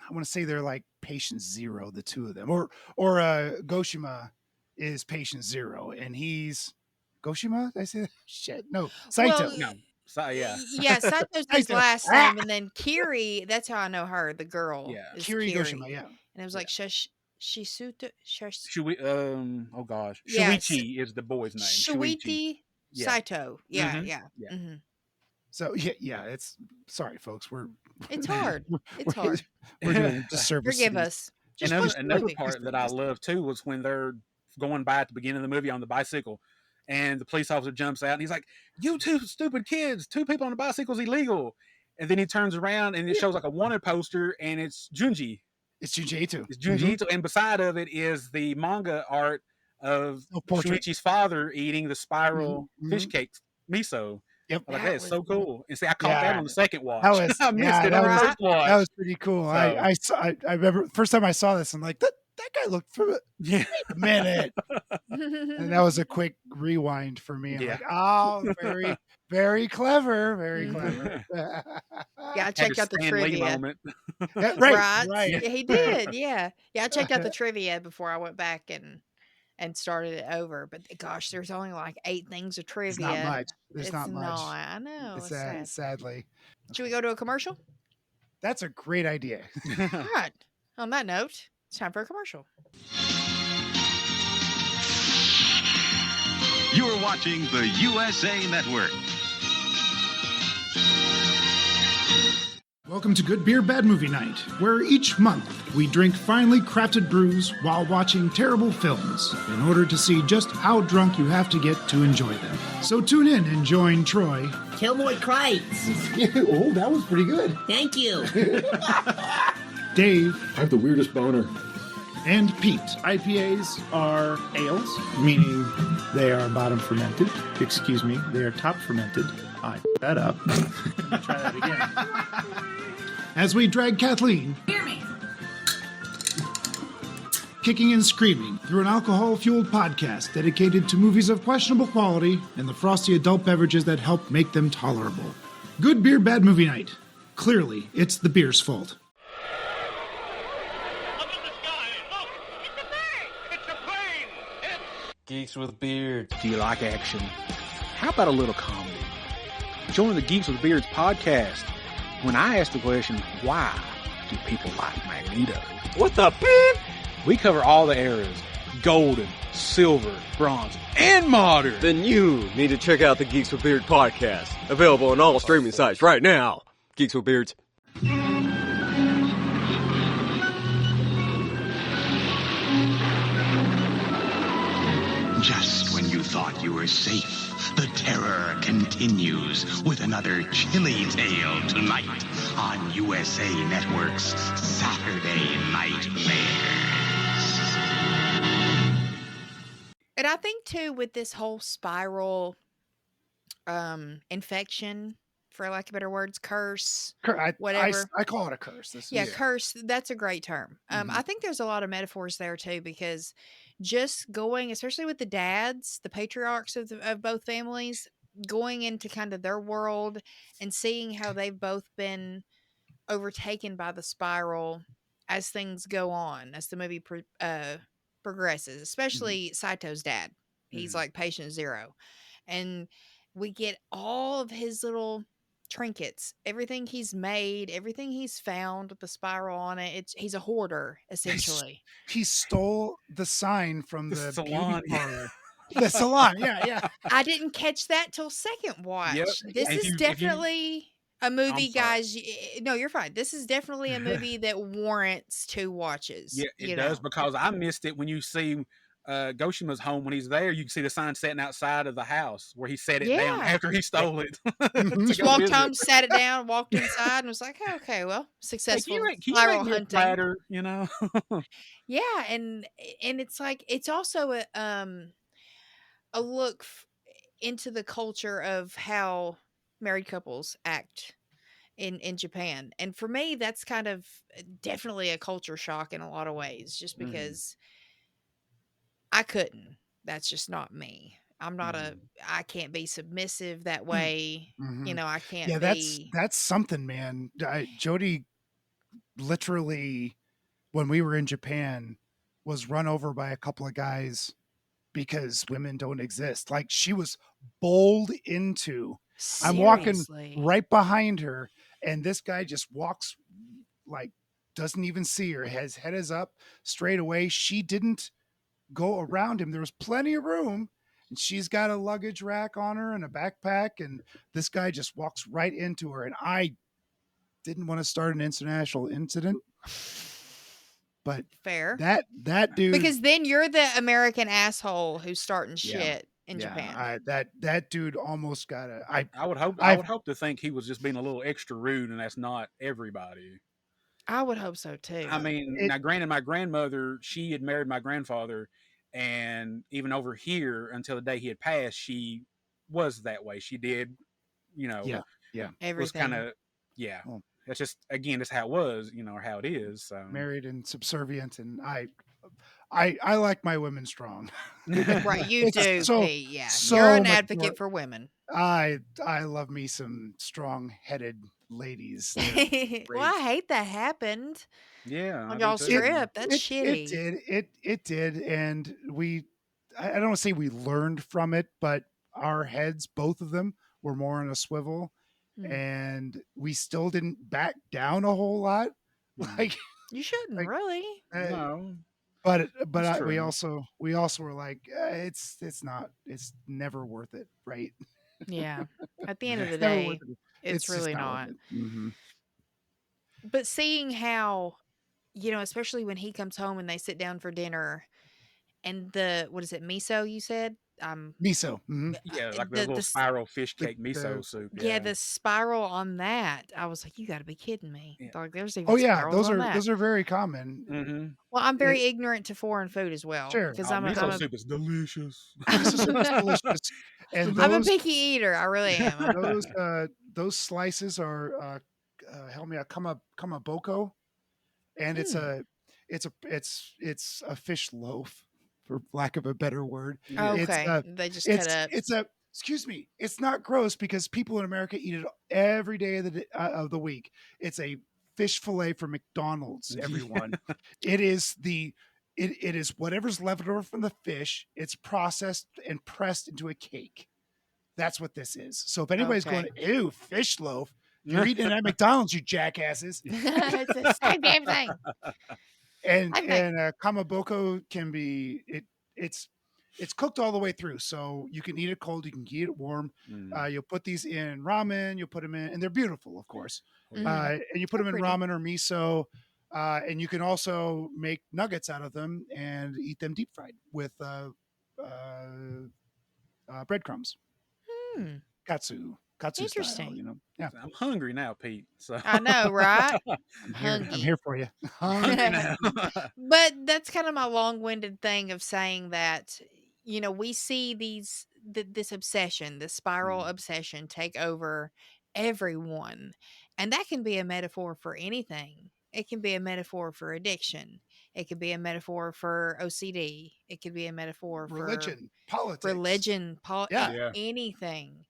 I want to say they're like patient zero, the two of them. Or Goshima is patient zero, and he's Goshima. Did I say that? Shit. No, Saito. Well, No. So yeah. Yeah, Sato's his Saito. last name, and then Kiri. That's how I know her. The girl. Yeah. is Kiri Goshima. Yeah. And it was like Shisuto. Oh gosh. Yes. Shuichi is the boy's name. Shuichi Yeah. Saito. Yeah, Mhm. yeah. Yeah. Mhm. So yeah. It's sorry, folks. It's hard. It's hard. We're doing a disservice. Forgive to these. us. Just Another, watch the another movie. part that I love too was when they're going by at the beginning of the movie on the bicycle, and the police officer jumps out and he's like, "You two stupid kids! 2 people on a bicycle is illegal." And then he turns around and it shows like a wanted poster, and it's Junji. It's Junji Ito. It's Junji Ito, and beside of it is the manga art of Portrait. Shuichi's father eating the spiral Mhm, fish cake miso. Yep. I was like, That that is was so cool. And see, I caught that Yeah. on the second watch. That was- I missed yeah, it that on the was- first watch. That was pretty cool. So- I remember first time I saw this, I'm like, that guy looked familiar. Yeah. Wait a minute. And that was a quick rewind for me. I'm Yeah. like, oh, very, very clever. Very Mhm. clever. Yeah, I Had checked his out the Stan Lee trivia. moment. Right. Right. Right. Yeah, he did. Yeah. Yeah, I checked out the trivia before I went back and started it over. But gosh, there's only like 8 things of trivia. It's not much. There's It's not much. I know. It's It's sad. sadly. Should we go to a commercial? That's a great idea. All right. On that note, it's time for a commercial. You're watching the USA Network. Welcome to Good Beer, Bad Movie Night, where each month we drink finely crafted brews while watching terrible films in order to see just how drunk you have to get to enjoy them. So tune in and join Troy. Killboy Crites. Oh, that was pretty good. Thank you. Dave, I have the weirdest boner. and Pete. IPAs are ales, meaning they are bottom fermented. Excuse me, they are top fermented. I that up. Try that again. As we drag Kathleen, kicking and screaming through an alcohol-fueled podcast dedicated to movies of questionable quality and the frosty adult beverages that help make them tolerable. Good beer, bad movie night. Clearly, it's the beer's fault. Geeks with beards. Do you like action? How about a little comedy? Join the Geeks with Beards podcast. When I ask the question, why do people like Magneto? What the beep? We cover all the eras. Golden, silver, bronze, and modern. Then you need to check out the Geeks with Beards podcast. Available on all streaming sites right now. Geeks with Beards. Just when you thought you were safe, the terror continues with another chilly tale tonight on USA Network's Saturday Nightmares. And I think too, with this whole spiral infection, for lack of better words, curse, whatever. I call it a curse. Curse. That's a great term. I think there's a lot of metaphors there too, because just going, especially with the dads, the patriarchs of both families, going into kind of their world and seeing how they've both been overtaken by the spiral as things go on, as the movie progresses, especially Saito's dad. He's like patient zero. And we get all of his little trinkets, everything he's made, everything he's found with the spiral on it. He's a hoarder, essentially. He stole the sign from the salon. beauty parlor. The salon, yeah. I didn't catch that till second watch. Yep. This is definitely a movie, guys. No, you're fine. This is definitely a movie that warrants 2 watches. Yeah, it does, because I missed it when you see Goshima's home. When he's there, you can see the sign sitting outside of the house where he set it down after he stole it. Just walked home, sat it down, walked inside, and was like, oh, okay, well, successful spiral hunting. Platter, you know? Yeah, and it's like, it's also a look into the culture of how married couples act in Japan. And for me, that's kind of definitely a culture shock in a lot of ways, just because I couldn't. That's just not me. I'm not I can't be submissive that way. You know, I can't that's something, man. Jody literally, when we were in Japan, was run over by a couple of guys because women don't exist. Like, she was bowled into. Seriously? I'm walking right behind her, and this guy just walks, like, doesn't even see her. His head is up straight away. She didn't go around him. There was plenty of room, and she's got a luggage rack on her and a backpack, and this guy just walks right into her. And I didn't want to start an international incident, but fair. That dude, because then you're the American asshole who's starting shit in Japan. That dude almost got I would hope to think he was just being a little extra rude, and that's not everybody. I would hope so too. I mean, now granted, my grandmother, she had married my grandfather, and even over here until the day he had passed, she was that way. She did, you know, everything. Was kind of, That's just, again, that's how it was, you know, or how it is. So. Married and subservient, and I like my women strong. Right, you do, Pete. Yeah, so you're an advocate for women. I love me some strong-headed ladies. Well, I hate that happened. Yeah, on y'all's trip. That's shitty. It did, and I don't want to say we learned from it, but our heads, both of them, were more on a swivel, and we still didn't back down a whole lot. Like, you shouldn't really. No. But we also were like, it's never worth it, right? Yeah. At the end of the day, it's really not. But seeing how, you know, especially when he comes home and they sit down for dinner, and what is it, miso? You said miso. Yeah, like the little spiral fish cake miso soup. Yeah, the spiral on that. I was like, you got to be kidding me! Yeah. Like, there's even those are very common. Well, I'm very ignorant to foreign food as well. Sure, because miso soup is delicious. Miso soup is delicious, and I'm a picky eater. I really am. Those slices are help me out, kamaboko, and it's a fish loaf, for lack of a better word. Okay, they just cut up. excuse me, it's not gross because people in America eat it every day of the week. It's a fish fillet from McDonald's, everyone. It is it is whatever's left over from the fish. It's processed and pressed into a cake. That's what this is. So if anybody's going, ew, fish loaf, you're eating it at McDonald's, you jackasses. It's the same damn thing. And kamaboko can be it's cooked all the way through, so you can eat it cold, you can eat it warm. You'll put these in ramen, you'll put them in, and they're beautiful, of course. And you put them in ramen or miso, and you can also make nuggets out of them and eat them deep fried with breadcrumbs. Katsu Interesting. style, Yeah, I'm hungry now, Pete. So I know, right? I'm here for you. But that's kind of my long-winded thing of saying that, we see this obsession, this spiral obsession take over everyone. And that can be a metaphor for anything. It can be a metaphor for addiction. It could be a metaphor for OCD. It could be a metaphor Religion, for politics. Yeah. anything.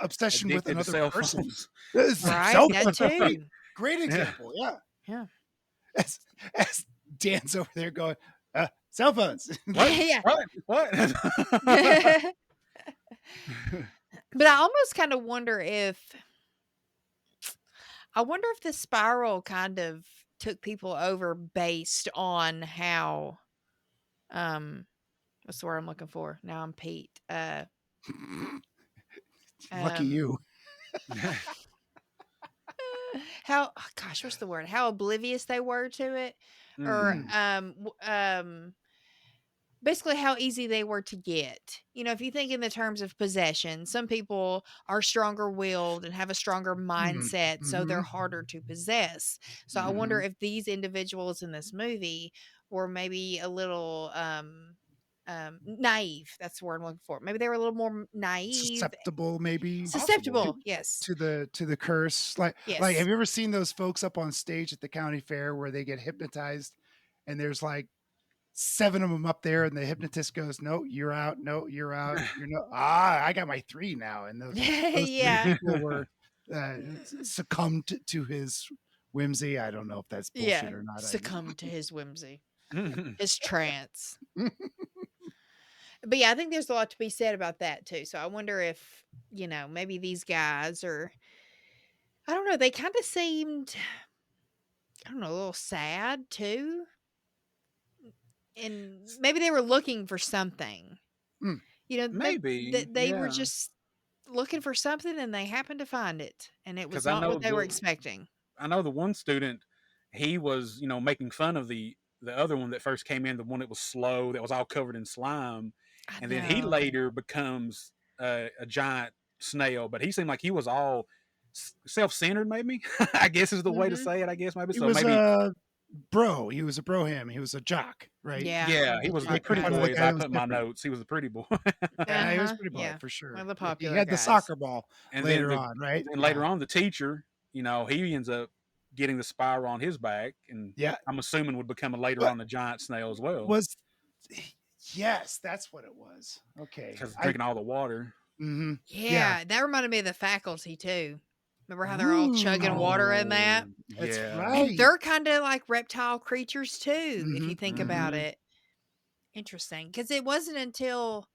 Obsession with Addicted to another cell person. phones. Right? Cell That phones are too. great example. Yeah. Yeah. As Dan's over there going, cell phones. Yeah. What? But I almost kind of wonder if this spiral kind of took people over based on how what's the word I'm looking for? Now I'm Pete. Lucky you. What's the word? How oblivious they were to it, or basically how easy they were to get. If you think in the terms of possession, some people are stronger willed and have a stronger mindset, so they're harder to possess. So I wonder if these individuals in this movie were maybe a little naive. That's the word I'm looking for. Maybe they were a little more naive, Susceptible, maybe. Yes. To the curse. Like have you ever seen those folks up on stage at the county fair where they get hypnotized and there's like 7 of them up there and the hypnotist goes, no, you're out. No, you're out. You're no. I got my 3 now. And those people were succumbed to his whimsy. I don't know if that's bullshit or not. Succumbed to his whimsy, his trance. But yeah, I think there's a lot to be said about that too. So I wonder if, maybe these guys I don't know, they kind of seemed, a little sad too. And maybe they were looking for something. Maybe they were just looking for something and they happened to find it. And it was not what they were expecting. I know the one student, he was, making fun of the other one that first came in, the one that was slow, that was all covered in slime. And then he later becomes a giant snail, but he seemed like he was all self-centered, maybe. I guess is the way to say it. I guess maybe He so. was Maybe he was a bro him. He was a jock, right? Yeah, he was the pretty boy. As I put in my notes, he was the pretty boy. Yeah, he was a pretty boy for sure. One of the popular he had guys. the soccer ball And later on, right? And later on, the teacher, he ends up getting the spiral on his back, and I'm assuming would become later on a giant snail as well. Yes, that's what it was. Okay, because drinking all the water. Mm-hmm. Yeah, that reminded me of the Faculty too. Remember how they're all chugging water in that? That's right. And they're kind of like reptile creatures too, if you think about it. Interesting, because it wasn't until,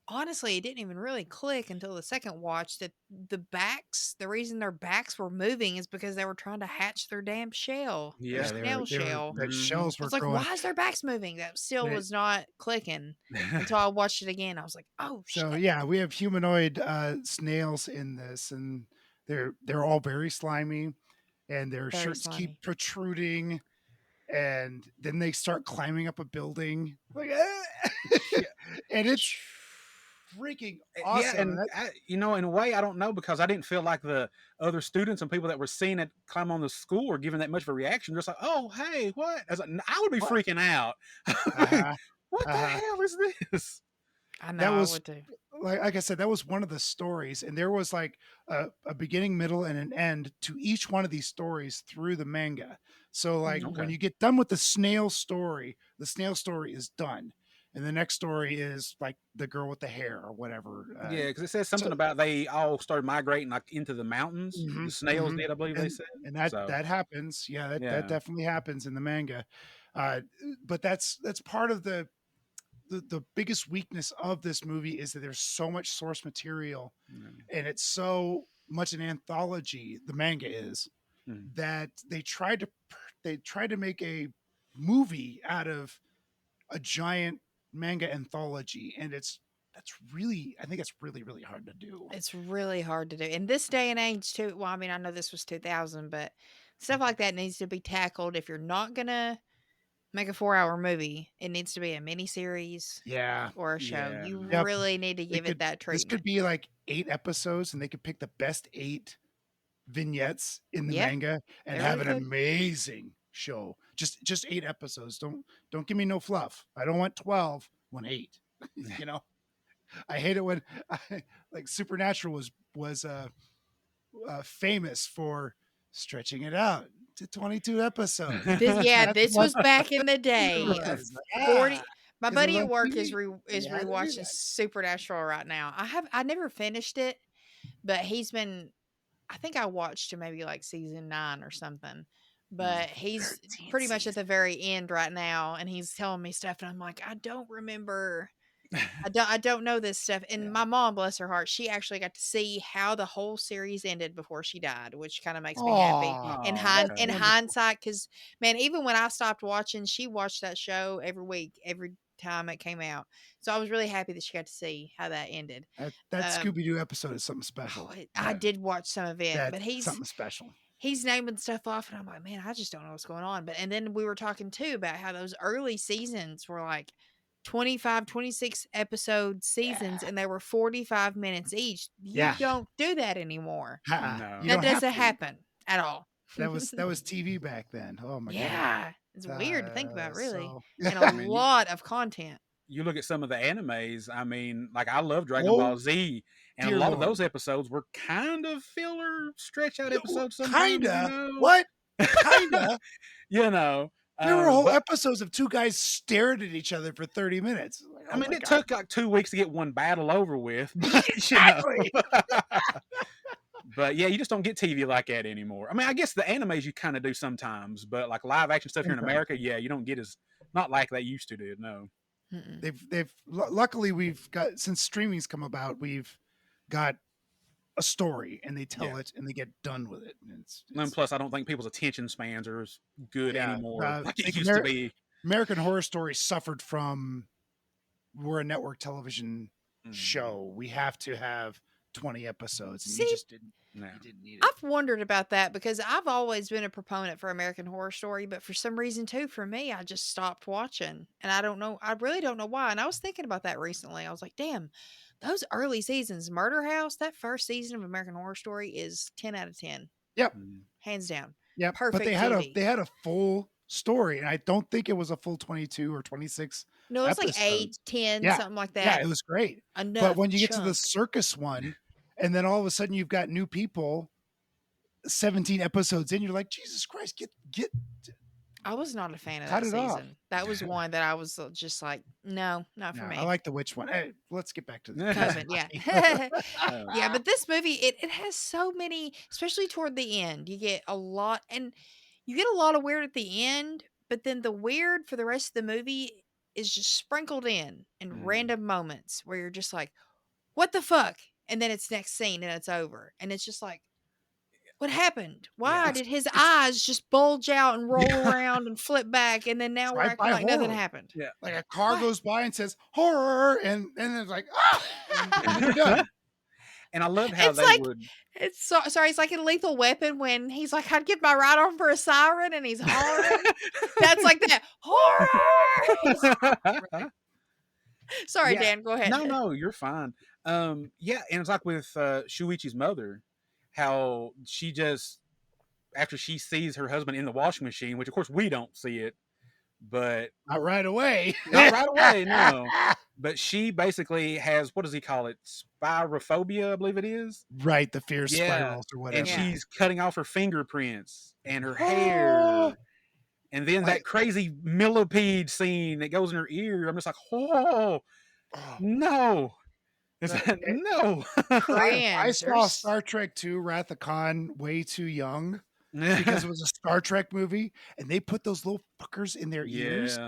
honestly, it didn't even really click until the second watch that the reason their backs were moving is because they were trying to hatch their damn shell. Yeah, their snail shell. Their shells were I was like, growing. why is their backs moving? That still was not clicking until I watched it again. I was like, oh shit. So yeah, we have humanoid snails in this, and they're all very slimy, and their shirts keep protruding, and then they start climbing up a building, like, and it's freaking awesome. Yeah, and in a way, I don't know, because I didn't feel like the other students and people that were seeing it climb on the school were giving that much of a reaction. They're just like, "Oh, hey, what?" I was like, I would be freaking out. What the hell is this? I know. That was, I would too. like I said, that was one of the stories, and there was like a beginning, middle, and an end to each one of these stories through the manga. So like when you get done with the snail story is done. and the next story is like the girl with the hair or whatever. Yeah, because it says something about they all started migrating like into the mountains. The snails did, I believe they said. And that happens. Yeah, that definitely happens in the manga. But that's part of the biggest weakness of this movie is that there's so much source material, and it's so much an anthology. The manga is that they tried to make a movie out of a giant manga anthology, and I think it's really, really hard to do. It's really hard to do in this day and age too. Well, I mean, I know this was 2000, but stuff like that needs to be tackled. If you're not gonna make a 4-hour movie, it needs to be a mini series, or a show. You really need to give it that treatment. This could be like 8 episodes, and they could pick the best 8 vignettes in the manga and have an amazing show. Just 8 episodes. Don't give me no fluff. I don't want 12. I want 8. You know, I hate it when like Supernatural was famous for stretching it out to 22 episodes. This was back in the day. 40. My buddy at work is rewatching Supernatural right now. I never finished it, but he's been. I think I watched maybe like season 9 or something. But he's pretty much at the very end right now, and he's telling me stuff, and I'm like, I don't remember. I don't know this stuff. And my mom, bless her heart, she actually got to see how the whole series ended before she died, which kind of makes me happy in hindsight. Because man, even when I stopped watching, she watched that show every week, every time it came out. So I was really happy that she got to see how that ended. That Scooby-Doo episode is something special. I did watch some of it, but he's something special. He's naming stuff off, and I'm like, man, I just don't know what's going on. And then we were talking too about how those early seasons were like 25, 26 episode seasons, and they were 45 minutes each. You don't do that anymore. No. That doesn't happen at all. That was TV back then. Oh my god. It's weird to think about, really. And a lot of content. You look at some of the animes, I mean, like I love Dragon Ball Z, and a lot of those episodes were kind of filler, stretch out episodes sometimes. Kinda? What? Kinda? You know. There were whole episodes of 2 guys staring at each other for 30 minutes. Like, I mean, it took like 2 weeks to get one battle over with. Exactly. But yeah, you just don't get TV like that anymore. I mean, I guess the animes you kind of do sometimes, but like live action stuff here in America, you don't get as not like they used to do. No. They've luckily we've got, since streaming's come about, we've got a story and they tell it and they get done with it. And plus, I don't think people's attention spans are as good anymore like it used to be. American Horror Story suffered from, we're a network television show. We have to have 20 episodes. And you just didn't need it. I've wondered about that because I've always been a proponent for American Horror Story, but for some reason too, for me, I just stopped watching, and I really don't know why. And I was thinking about that recently. I was like, damn, those early seasons, Murder House, that first season of American Horror Story is 10 out of 10. Yep. Hands down. Yep. Perfect. But they had a full story, and I don't think it was a full 22 or 26. No, it was like 8, 10, something like that. Yeah, it was great. But when you get to the circus one, and then all of a sudden you've got new people 17 episodes in, you're like, Jesus Christ, get. I was not a fan of that season. That was one that I was just like, no, not for me. I like the witch one. Hey, let's get back to the Coven, yeah, but this movie, it has so many, especially toward the end. You get a lot, and you get a lot of weird at the end, but then the weird for the rest of the movie is just sprinkled in random moments where you're just like, what the fuck? And then it's next scene and it's over. And it's just like, what happened? Why did his eyes just bulge out and roll around and flip back? And then now we're acting like nothing happened. Yeah. Like a car goes by and says horror, and it's like, and you're done. And I love how it's it's like in Lethal Weapon when he's like, I'd give my right arm for a siren, and he's hollering. That's like that horror. Sorry, Dan, go ahead. No, you're fine. And it's like with Shuichi's mother, how she just, after she sees her husband in the washing machine, which of course we don't see it, but not right away. No. But she basically has, what does he call it? Spirophobia, I believe it is. Right, the fear spirals or whatever. And she's cutting off her fingerprints and her hair. And then that crazy millipede scene that goes in her ear. I'm just like, oh, no. No. I saw There's Star Trek II Wrath of Khan way too young because it was a Star Trek movie, and they put those little fuckers in their ears,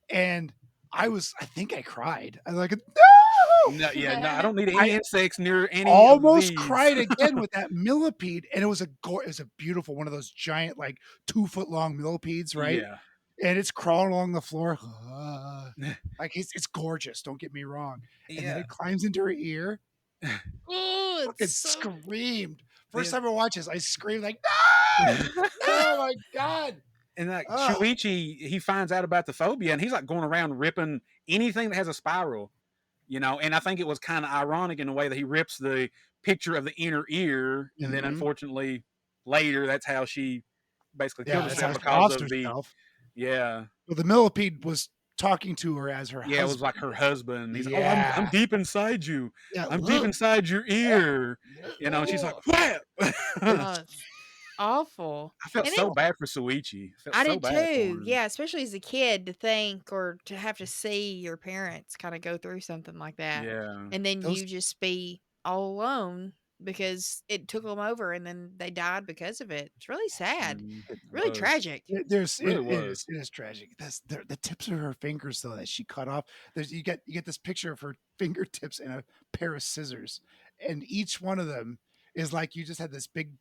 and I think I cried. I was like, no, no, I don't need any insects near any almost of these. cried again with that millipede, and it was a beautiful one of those giant, like 2-foot long millipedes, right? Yeah. And it's crawling along the floor. Like it's gorgeous, don't get me wrong. And then it climbs into her ear. Oh, Fucking screamed. First time I watched this, I screamed like, no! Oh my God. And like Shuichi, he finds out about the phobia and he's like going around ripping anything that has a spiral, you know. And I think it was kind of ironic in a way that he rips the picture of the inner ear, and then unfortunately later that's how she basically killed herself because of the well, the millipede was talking to her as her husband. Yeah, it was like her husband. He's like, oh, I'm deep inside you. Yeah, I'm deep inside your ear. You know, and she's like, what? Awful. I felt so bad for Shuichi. I did too. Yeah, especially as a kid to think or to have to see your parents kind of go through something like that. Yeah. And then you just be all alone because it took them over and then they died because of it. It's really sad. Really tragic. It is tragic. That's the tips of her fingers though that she cut off. You get this picture of her fingertips and a pair of scissors, and each one of them is like you just had this big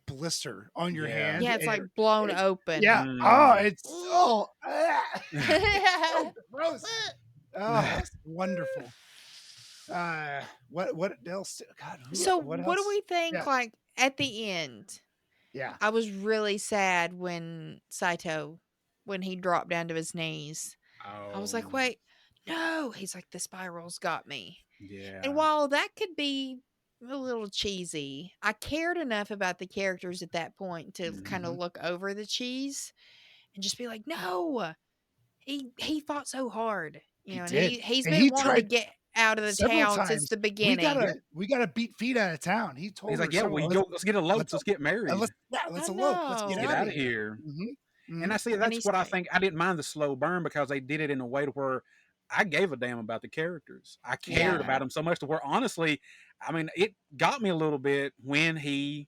blister on your hand. Yeah, it's like blown open. Yeah. Oh, it's so gross. Oh, it's wonderful. What else? God. What do we think? Yeah. Like at the end, I was really sad when Saito, when he dropped down to his knees. I was like, wait, no. He's like, the spiral's got me. Yeah. And while that could be a little cheesy, I cared enough about the characters at that point to kind of look over the cheese and just be like, no, he fought so hard, you know, and he's been wanting to get out of the town since the beginning. We gotta beat feet out of town. He's like, yeah, let's get eloped, let's get married. Let's elope. Let's get out of here. And I see that's what I think. I didn't mind the slow burn because they did it in a way to where I gave a damn about the characters. I cared about them so much to where honestly, I mean, it got me a little bit when he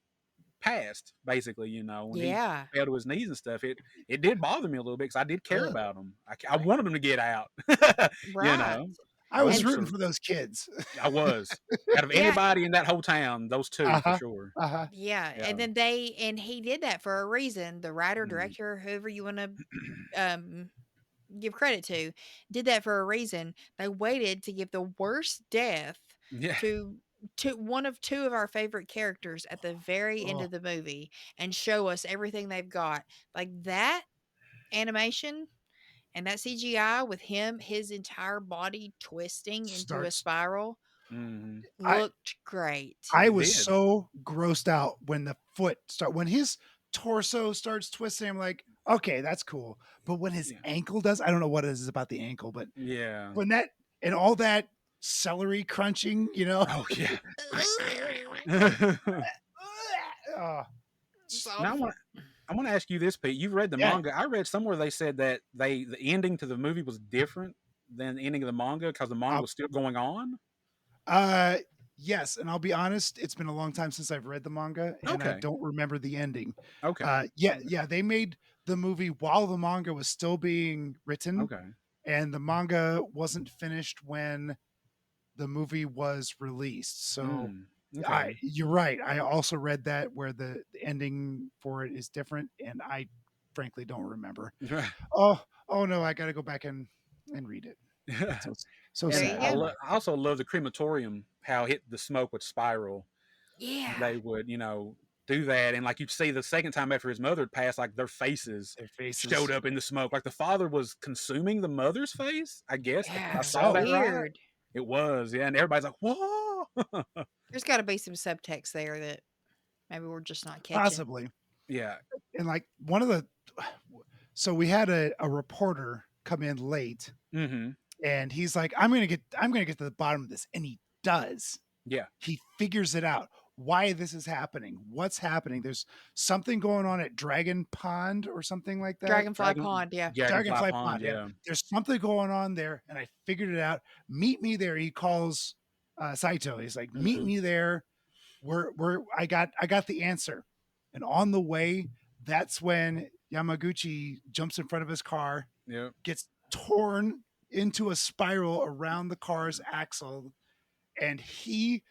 passed, basically, you know, when he fell to his knees and stuff. It did bother me a little bit because I did care about him. I wanted him to get out. You know, I was rooting for those kids. I was. Out of anybody in that whole town, those two for sure. Yeah. And then he did that for a reason. The writer, director, whoever you want to give credit to, did that for a reason. They waited to give the worst death to one of two of our favorite characters at the very end of the movie and show us everything they've got. Like that animation and that CGI with his entire body twisting into a spiral looked great. I was so grossed out when when his torso starts twisting. I'm like, okay, that's cool. But when his ankle does, I don't know what it is about the ankle, but when that and all that celery crunching, you know. Oh yeah. Now I want to ask you this, Pete. You've read the manga. I read somewhere they said that the ending to the movie was different than the ending of the manga because the manga was still going on. Yes, and I'll be honest, it's been a long time since I've read the manga, and I don't remember the ending. Okay. They made the movie while the manga was still being written. Okay. And the manga wasn't finished when the movie was released. So you're right. I also read that where the ending for it is different, and I frankly don't remember. Oh no, I got to go back and read it. So sad. I also love the crematorium, how the smoke would spiral. Yeah. They would, do that. And like you'd see the second time after his mother had passed, like their faces showed up in the smoke. Like the father was consuming the mother's face, I guess. Yeah, I saw that weird. Right. It was, and everybody's like, whoa. There's got to be some subtext there that maybe we're just not catching. Possibly. Yeah. And like so we had a reporter come in late. Mm-hmm. And he's like, I'm gonna get to the bottom of this, and he does. Yeah, he figures it out. why this is happening. What's happening? There's something going on at Dragon Pond or something like that. Dragonfly Pond, yeah. Dragonfly Pond, yeah. There's something going on there, and I figured it out. Meet me there. He calls Saito. He's like, meet me there. I got the answer. And on the way, that's when Yamaguchi jumps in front of his car, gets torn into a spiral around the car's axle, and he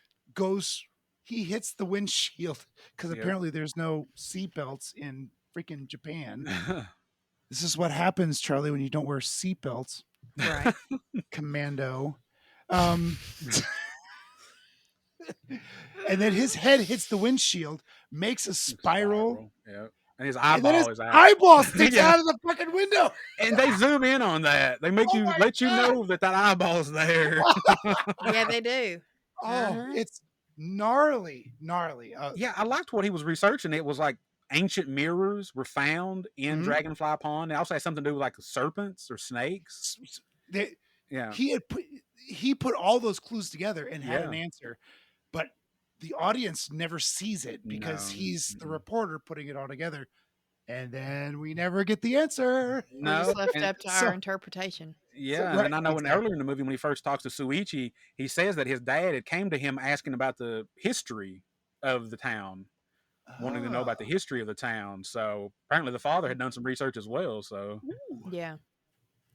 hits the windshield because apparently there's no seatbelts in freaking Japan. This is what happens, Charlie, when you don't wear seatbelts. Right. Commando. And then his head hits the windshield, makes a spiral. Yeah. And his eyeball is out. Eyeball sticks out of the fucking window. And they zoom in on that. They make you let you know that eyeball's there. Yeah, they do. Oh, it's gnarly. Yeah, I liked what he was researching. It was like ancient mirrors were found in Dragonfly Pond. They also had something to do with like serpents or snakes. He put all those clues together and had an answer, but the audience never sees it because he's the reporter putting it all together, and then we never get the answer. No, it's left up to our interpretation. Yeah, and I know earlier in the movie when he first talks to Suichi, he says that his dad had came to him asking about the history of the town, wanting to know about the history of the town. So apparently the father had done some research as well. So yeah,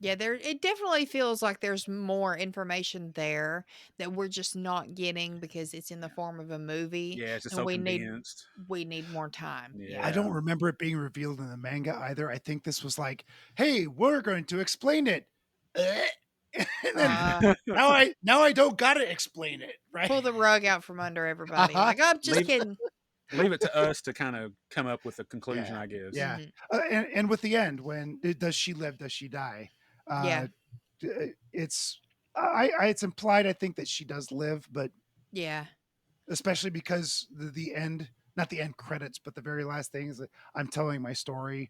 it definitely feels like there's more information there that we're just not getting because it's in the form of a movie. Yeah, it's just so condensed. We need more time. Yeah. I don't remember it being revealed in the manga either. I think this was like, hey, we're going to explain it. And then now I don't gotta explain it, right? Pull the rug out from under everybody. Like, I'm just kidding. Leave it to us to kind of come up with a conclusion, I guess. Yeah. And with the end, when does she live? Does she die? It's implied, I think, that she does live, but especially because the end, not the end credits, but the very last thing is that I'm telling my story.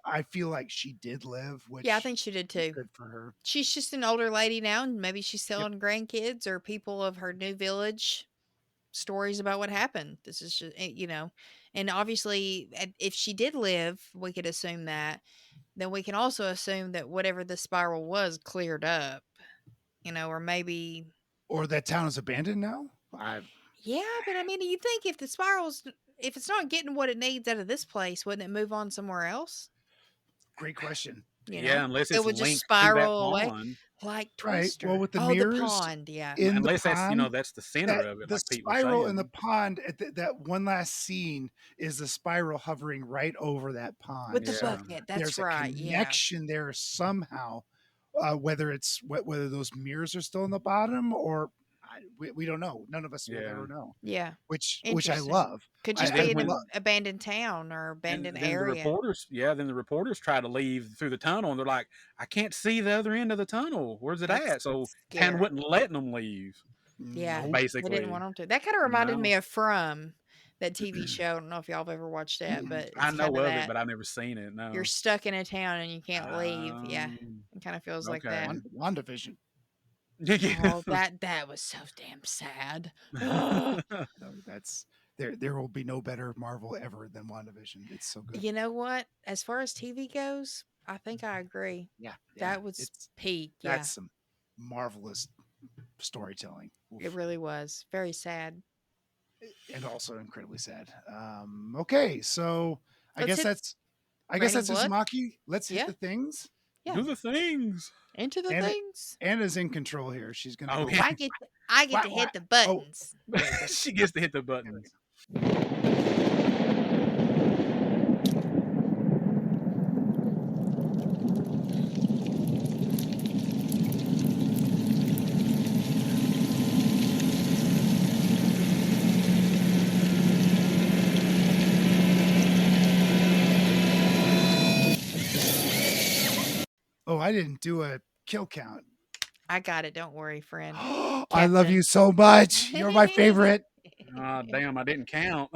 I feel like she did live, which I think she did too. Good for her. She's just an older lady now, and maybe she's telling grandkids or people of her new village stories about what happened. This is just, and obviously if she did live, we could assume that. Then we can also assume that whatever the spiral was cleared up, or maybe. Or that town is abandoned now? Yeah, but I mean, you think if it's not getting what it needs out of this place, wouldn't it move on somewhere else? Great question. Unless it's it would linked just spiral to that away. pond. Like Twister. Well, with the mirrors, the pond, unless that's the center of it. The like Pete spiral was in the pond at that one last scene is the spiral hovering right over that pond with the bucket. That's There's right. a connection there somehow. Whether those mirrors are still in the bottom or we don't know. None of us will ever know. Yeah, which I love. Could just be an abandoned town or abandoned area. Then the reporters try to leave through the tunnel, and they're like, "I can't see the other end of the tunnel. Where's it at?" So Ken wouldn't let them leave. Yeah, basically, they didn't want them to. That kind of reminded me of From, that TV show. I don't know if y'all have ever watched that, but I know of it, but I've never seen it. No, you're stuck in a town and you can't leave. Yeah, it kind of feels like that. WandaVision. Oh, that was so damn sad. That's there will be no better Marvel ever than WandaVision. It's so good. You know what? As far as TV goes, I think I agree. Yeah. That was peak. That's some marvelous storytelling. Oof. It really was. Very sad. And also incredibly sad. Okay, so I guess that's Uzumaki. Let's hit the things. Yeah. Do the things. Into the things. Anna's in control here. She's gonna. Oh, I get to hit the buttons. Oh. She gets to hit the buttons. Oh, I didn't do a kill count. I got it. Don't worry, friend. I love you so much. You're my favorite. Oh, damn, I didn't count.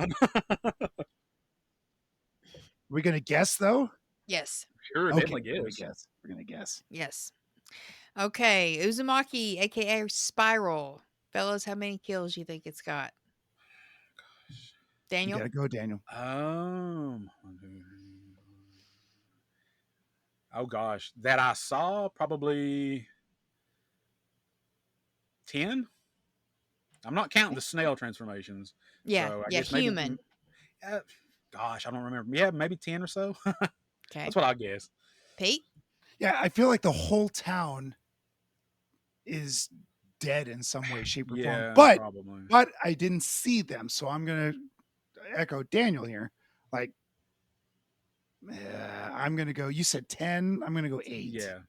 We're going to guess, though? Yes. Sure, definitely guess. We're going to guess. Yes. Okay, Uzumaki, a.k.a. Spiral. Fellas, how many kills you think it's got? Daniel? You gotta go, Daniel. Oh gosh, that I saw probably 10. I'm not counting the snail transformations. Yeah, so I yeah, guess human. Maybe, gosh, I don't remember. Yeah, maybe 10 or so. Okay. That's what I guess. Pete? Yeah, I feel like the whole town is dead in some way, shape, or form. But I didn't see them, so I'm gonna echo Daniel here. Like, I'm gonna go. You said 10. I'm gonna go 8. Yeah.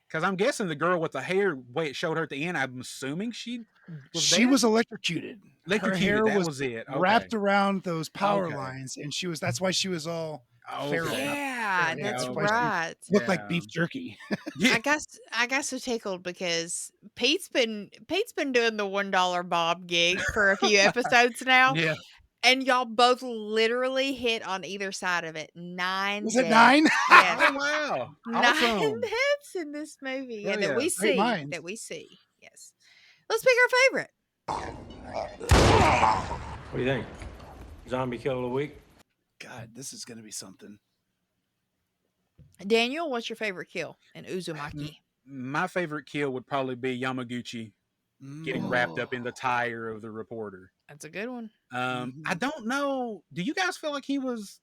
Because I'm guessing the girl with the hair, way it showed her at the end, I'm assuming she was electrocuted. Her hair was it. Okay. Wrapped around those power lines, and that's why she was all feral. Yeah, that's right. Looked like beef jerky. I got so tickled because Pete's been doing the $1 Bob gig for a few episodes now. Yeah. And y'all both literally hit on either side of it. 9 Was it deaths. 9? Yes. Oh, wow. 9 Awesome. deaths in this movie. Hell And yeah. that we Great see. minds. Yes. Let's pick our favorite. What do you think? Zombie kill of the week? God, this is gonna be something. Daniel, what's your favorite kill in Uzumaki? My favorite kill would probably be Yamaguchi getting wrapped up in the tire of the reporter. That's a good one. I don't know. Do you guys feel like he was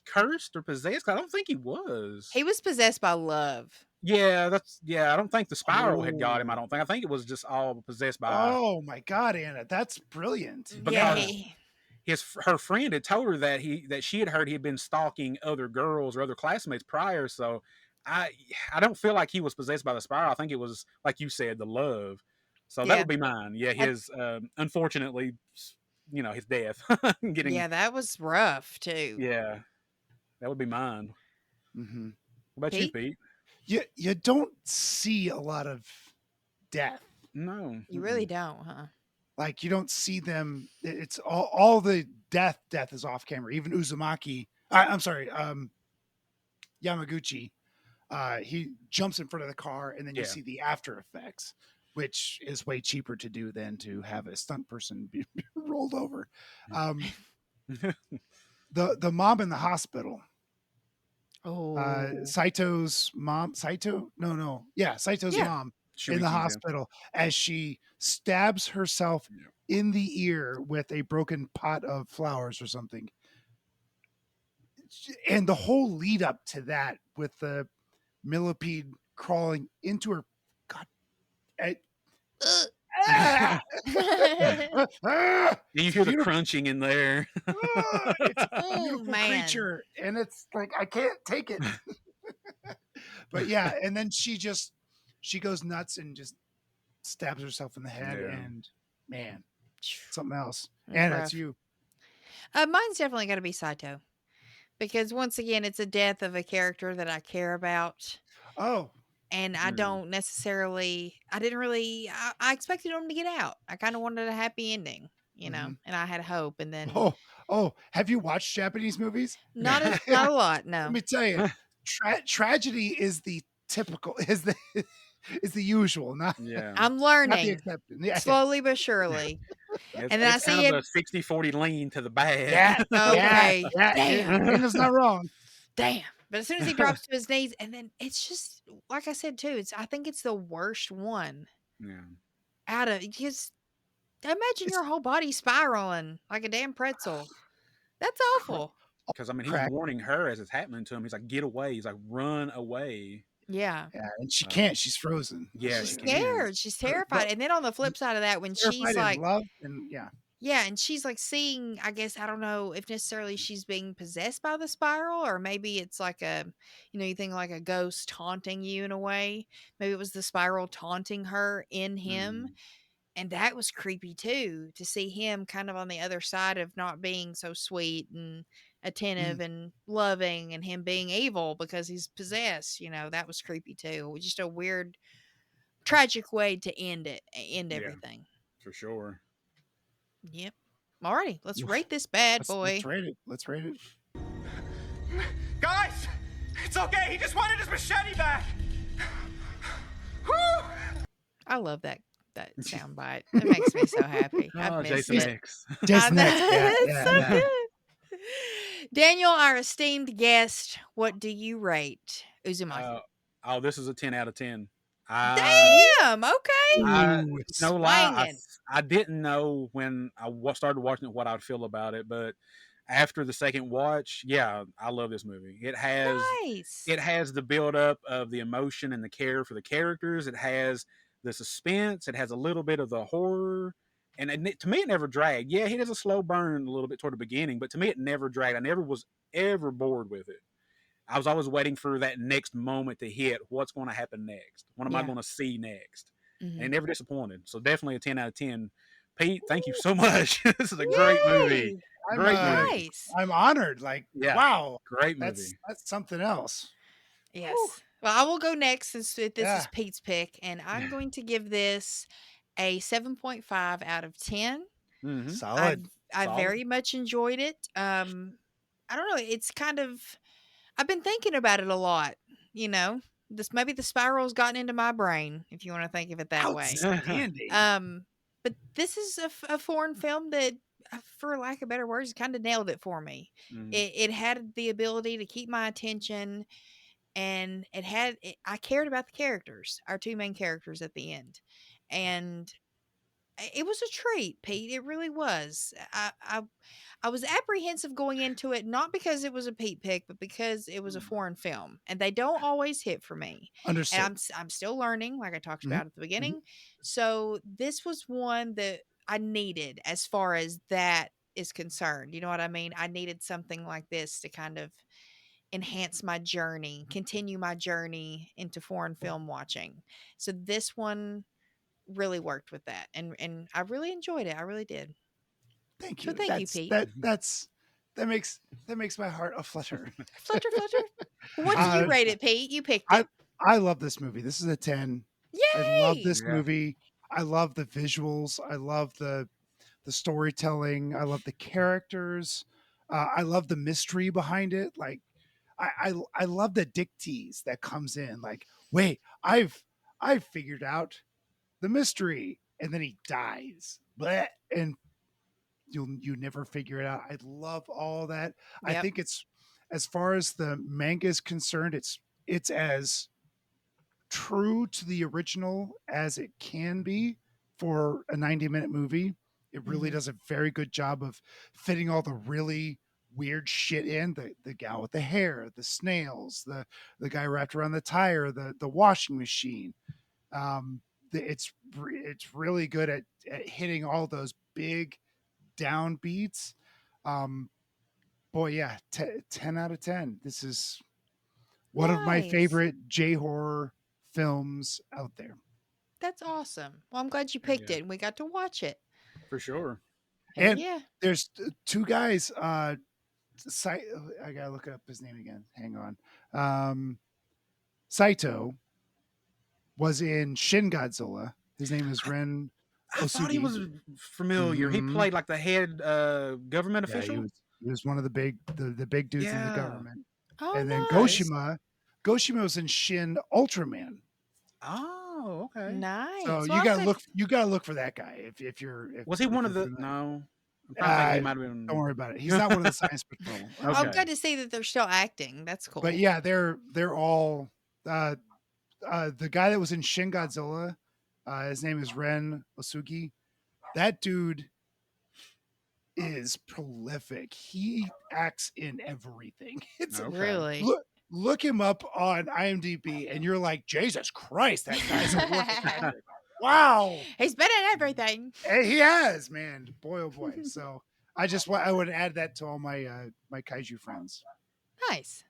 cursed or possessed? I don't think he was. He was possessed by love. Yeah, I don't think the spiral had got him. I think it was just all possessed by. Oh my God, Anna, that's brilliant. Her friend had told her that she had heard he had been stalking other girls or other classmates prior. So I don't feel like he was possessed by the spiral. I think it was, like you said, the love. So that would be mine. Yeah, his unfortunately, his death. Yeah, that was rough too. Yeah, that would be mine. Mm-hmm. What about you, Pete? You don't see a lot of death. No, you really don't, huh? Like, you don't see them. It's all the death is off camera. Even Uzumaki. I'm sorry, Yamaguchi. He jumps in front of the car, and then you see the after effects, which is way cheaper to do than to have a stunt person be rolled over. The mom in the hospital. Saito's mom. Saito's mom in the hospital as she stabs herself in the ear with a broken pot of flowers or something. And the whole lead up to that with the millipede crawling into her. God. You hear the crunching in there. It's a beautiful creature, and it's like, I can't take it. But yeah, and then she goes nuts and just stabs herself in the head, and man, something else. And that's you. Mine's definitely got to be Saito, because once again, it's a death of a character that I care about. Oh. And I don't necessarily, I expected him to get out. I kind of wanted a happy ending, and I had hope. And then, have you watched Japanese movies? Not a lot. No. Let me tell you, tragedy is the typical, is the usual. I'm learning not the exception. slowly but surely. And then I see it. A 60-40 lean to the bad. Yeah. Okay. Damn. It's not wrong. Damn. But as soon as he drops to his knees, and then it's just, like I said too, I think it's the worst one. Yeah. Just imagine your whole body spiraling like a damn pretzel. That's awful. Because he's warning her as it's happening to him. He's like, "Get away!" He's like, "Run away!" Yeah. And she can't. She's frozen. Yeah, she's scared. She's terrified. And then on the flip side of that, when she's like, love and yeah, and she's like seeing, I guess, I don't know if necessarily she's being possessed by the spiral, or maybe it's like you think like a ghost taunting you in a way. Maybe it was the spiral taunting her in him. And that was creepy too, to see him kind of on the other side of not being so sweet and attentive and loving, and him being evil because he's possessed. That was creepy too. Just a weird, tragic way to end everything. For sure. Yep. Alrighty, let's rate this bad boy. Let's rate it. Guys, it's okay. He just wanted his machete back. Whew. I love that that soundbite. It makes me so happy. I've missed Jason it. X. Jason I X, know. yeah, It's yeah, so yeah. good. Daniel, our esteemed guest, what do you rate Uzumaki? This is a 10 out of 10. Damn. Okay. Ooh, No lie, Swangin'. I didn't know when I started watching it what I'd feel about it, but after the second watch, yeah, I love this movie. Nice. It has the build up of the emotion and the care for the characters. It has the suspense. It has a little bit of the horror. And to me, it never dragged. Yeah, he does a slow burn a little bit toward the beginning, but to me, it never dragged. I never was ever bored with it. I was always waiting for that next moment to hit. What's going to happen next? What am I going to see next? And it never disappointed. So definitely a 10 out of 10. Pete, thank you so much. This is a great movie. Great movie. Nice. I'm honored. Like, wow, great movie. That's something else. Yes. Well, I will go next since this is Pete's pick, and I'm going to give this a 7.5 out of 10. Solid. I very much enjoyed it. I don't know. It's kind of, I've been thinking about it a lot. You know, maybe the spiral's gotten into my brain, if you want to think of it that way. But this is a foreign film that, for lack of better words, kind of nailed it for me. It had the ability to keep my attention, and I cared about the characters, our two main characters at the end, and it was a treat, Pete. It really was. I was apprehensive going into it, not because it was a Pete pick, but because it was a foreign film, and they don't always hit for me. Understood. And I'm still learning, like I talked about at the beginning. So this was one that I needed as far as that is concerned. You know what I mean? I needed something like this to kind of enhance my journey, continue my journey into foreign film watching. So this one really worked with that, and I really enjoyed it. I really did. Thank you. So thank you, Pete. That makes my heart a flutter. Flutter. What did you rate it, Pete? You picked it. I love this movie. This is a 10. Yay! I love this movie. I love the visuals. I love the storytelling. I love the characters. I love the mystery behind it. Like I love the dick tease that comes in. Like, wait, I've figured out the mystery, and then he dies. Blech, and you never figure it out. I love all that. Yep. I think it's, as far as the manga is concerned, it's as true to the original as it can be for a 90-minute movie. It really does a very good job of fitting all the really weird shit in. The gal with the hair, the snails, the guy wrapped around the tire, the washing machine. It's really good at hitting all those big downbeats. Boy, yeah, 10 out of 10. This is one of my favorite J-horror films out there. That's awesome. Well, I'm glad you picked it, and we got to watch it. For sure. And there's two guys. I gotta look up his name again. Hang on. Saito was in Shin Godzilla. His name is Ren Osugi. I thought he was familiar. He played like the head government official. He was one of the big dudes in the government. Oh, and then nice. Goshima was in Shin Ultraman. Oh, okay. Nice. So Well, you gotta look for that guy if you're. Was he one of the? No. I'm trying to think he might have been. Don't worry about it. He's not one of the Science Patrol. Okay. I'm glad to see that they're still acting. That's cool. But yeah, they're all. The guy that was in Shin Godzilla, his name is Ren Osugi. That dude is prolific. He acts in everything. It's really. Look him up on IMDb, and you're like, Jesus Christ, that guy's a working actor. Wow, he's been in everything. Hey, he has, man. Boy, oh boy. So I would add that to all my my kaiju friends. Nice.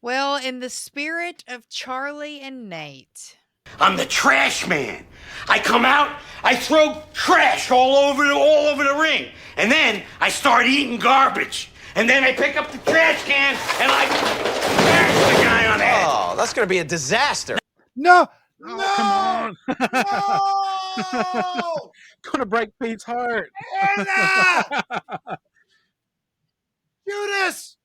Well, in the spirit of Charlie and Nate, I'm the trash man. I come out, I throw trash all over the ring, and then I start eating garbage. And then I pick up the trash can and I bash the guy on the head. Oh, that's gonna be a disaster. No. Oh, no! Come on! No! Gonna break Pete's heart. Judas!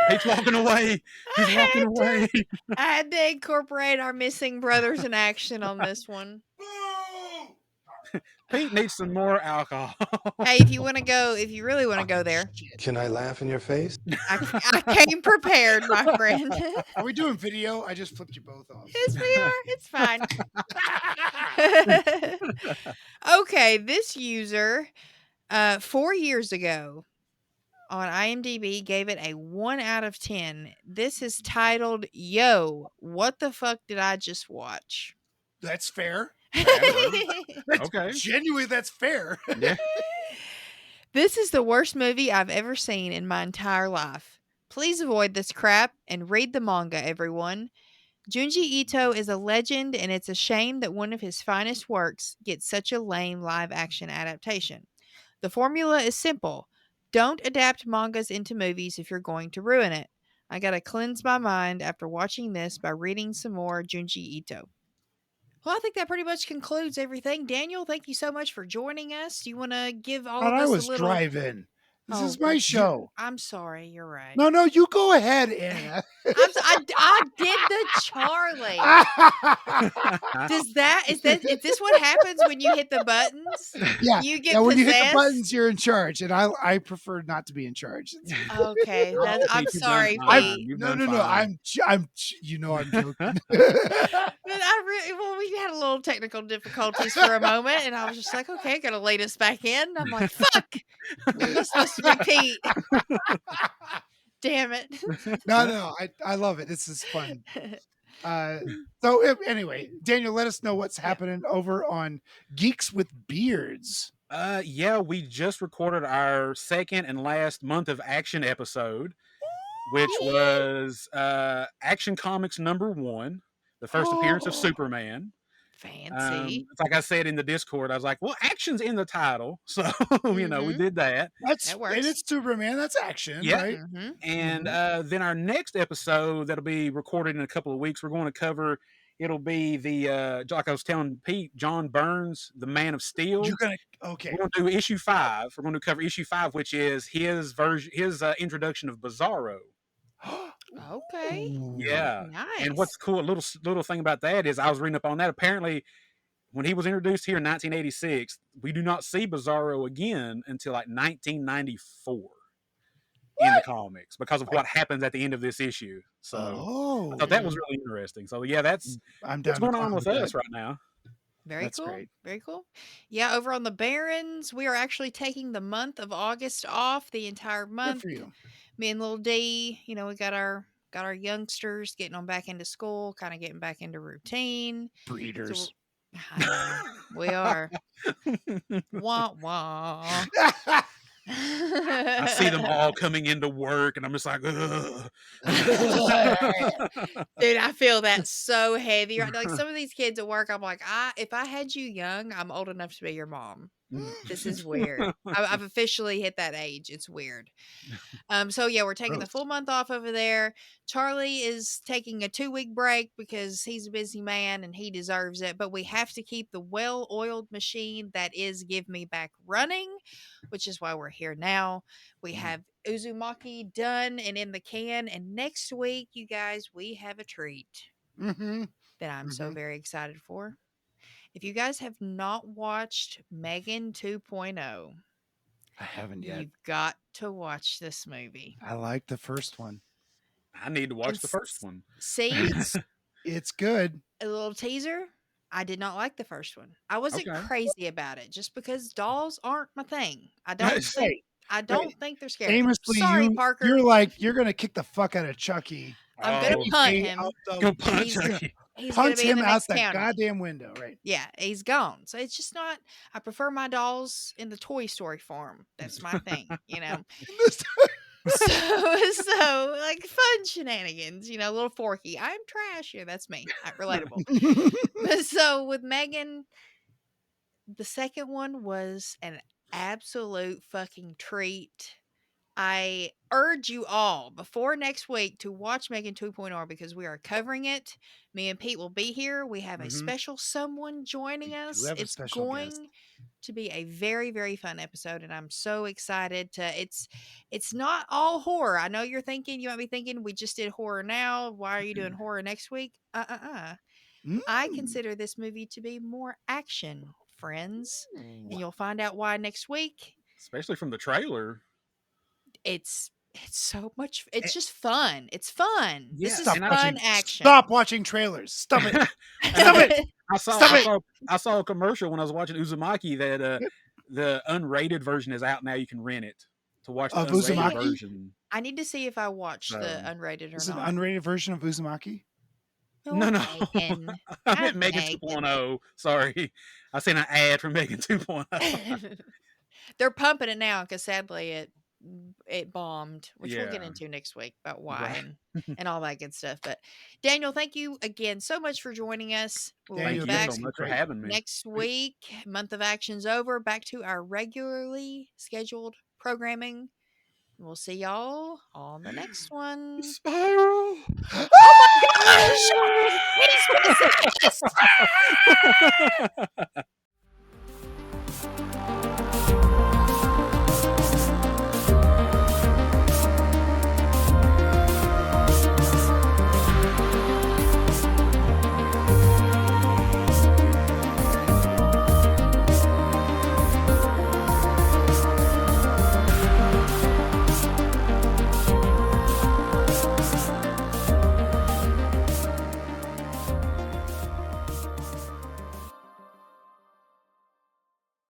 Pete's walking away. He's walking away. I had to incorporate our missing brothers in action on this one. Pete needs some more alcohol. Hey, if you really want to go there, Can I laugh in your face? I came prepared, my friend. Are we doing video? I just flipped you both off. Yes, we are. It's fine. Okay, this user, 4 years ago on IMDb gave it a 1 out of 10. This is titled, Yo, what the fuck did I just watch? That's fair. Okay. Genuinely, that's fair. Yeah. This is the worst movie I've ever seen in my entire life. Please avoid this crap and read the manga, everyone. Junji Ito is a legend, and it's a shame that one of his finest works gets such a lame live-action adaptation. The formula is simple. Don't adapt mangas into movies if you're going to ruin it. I gotta cleanse my mind after watching this by reading some more Junji Ito. Well, I think that pretty much concludes everything. Daniel, thank you so much for joining us. Do you want to give all of us I was a little... driving. This is my show. I'm sorry. You're right. No, you go ahead, Anna. I did the Charlie. Is this what happens when you hit the buttons? Yeah. You get when you possessed? hit the buttons, you're in charge, and I prefer not to be in charge. Okay, I'm sorry, Pete. No. I'm joking. But we had a little technical difficulties for a moment, and I was just like, okay, gotta lead us back in. I'm like, fuck, it's supposed to be Pete. Damn it. No, I love it. This is fun. Anyway, Daniel, let us know what's happening over on Geeks with Beards. Yeah, we just recorded our second and last month of action episode, which was Action Comics #1, the first appearance of Superman. Fancy. Like I said in the Discord, I was like, well, action's in the title. So, we did that. That works. And it's Superman. That's action, right? Mm-hmm. And then our next episode that'll be recorded in a couple of weeks, we're going to cover, it'll be the, like I was telling Pete, John Burns, the Man of Steel. Okay. We're going to do issue 5. We're going to cover issue 5, which is his version, his introduction of Bizarro. Okay. Yeah. Nice. And what's cool, a little thing about that is I was reading up on that. Apparently, when he was introduced here in 1986, we do not see Bizarro again until like 1994 in the comics because of what happens at the end of this issue. So I thought that was really interesting. So yeah, that's what's going on with us right now. That's cool. Great. Very cool. Yeah, over on the Barrens, we are actually taking the month of August off, the entire month. Good for you. Me and little D, we got our youngsters getting on back into school, kind of getting back into routine. Breeders. So, we are. Wah wah. I see them all coming into work, and I'm just like, ugh. Dude, I feel that so heavy. Like some of these kids at work, I'm like, if I had you young, I'm old enough to be your mom. This is weird. I've officially hit that age. It's weird. So yeah, we're taking the full month off over there. Charlie is taking a 2-week break because he's a busy man and he deserves it. But we have to keep the well-oiled machine that is Give Me Back running, which is why we're here now. We have Uzumaki done and in the can. And next week, you guys, we have a treat that I'm so very excited for. If you guys have not watched Megan 2.0, I haven't yet. You've got to watch this movie. I like the first one. I need to watch the first one. See? It's good. A little teaser. I did not like the first one. I wasn't crazy about it just because dolls aren't my thing. I don't think they're scary. Famously, sorry, Parker. You're going to kick the fuck out of Chucky. I'm going to punt him. Go punch Chucky. He's punch him out that counter. goddamn window, right? Yeah, he's gone. So it's just not. I prefer my dolls in the Toy Story form. That's my thing, So like fun shenanigans, a little Forky. I'm trash. Yeah, that's me. Relatable. So with Megan, the second one was an absolute fucking treat. I urge you all before next week to watch Megan 2.0 because we are covering it. Me and Pete will be here. We have a special someone joining us. have a It's special going guest. to be a very, very fun episode, and I'm so excited to. It's not all horror. I know you might be thinking we just did horror now. Why are you doing horror next week? I consider this movie to be more action, friends, and you'll find out why next week. Especially from the trailer. It's so much. It's just fun. It's fun. This is fun action. Stop watching trailers. Stop it. Stop it. I saw a commercial when I was watching Uzumaki that the unrated version is out now. You can rent it to watch the unrated Uzumaki? version. I need to see if I watched the unrated or Is not. it an unrated version of Uzumaki? No. I meant Megan 2.0. Sorry. I seen an ad for Megan 2.0. They're pumping it now because sadly it bombed, which we'll get into next week about why and all that good stuff. But Daniel, thank you again so much for joining us. We'll be back so much for having me. Next week. Month of Action's over. Back to our regularly scheduled programming. We'll see y'all on the next one. Spiral. Oh my gosh! He's possessed!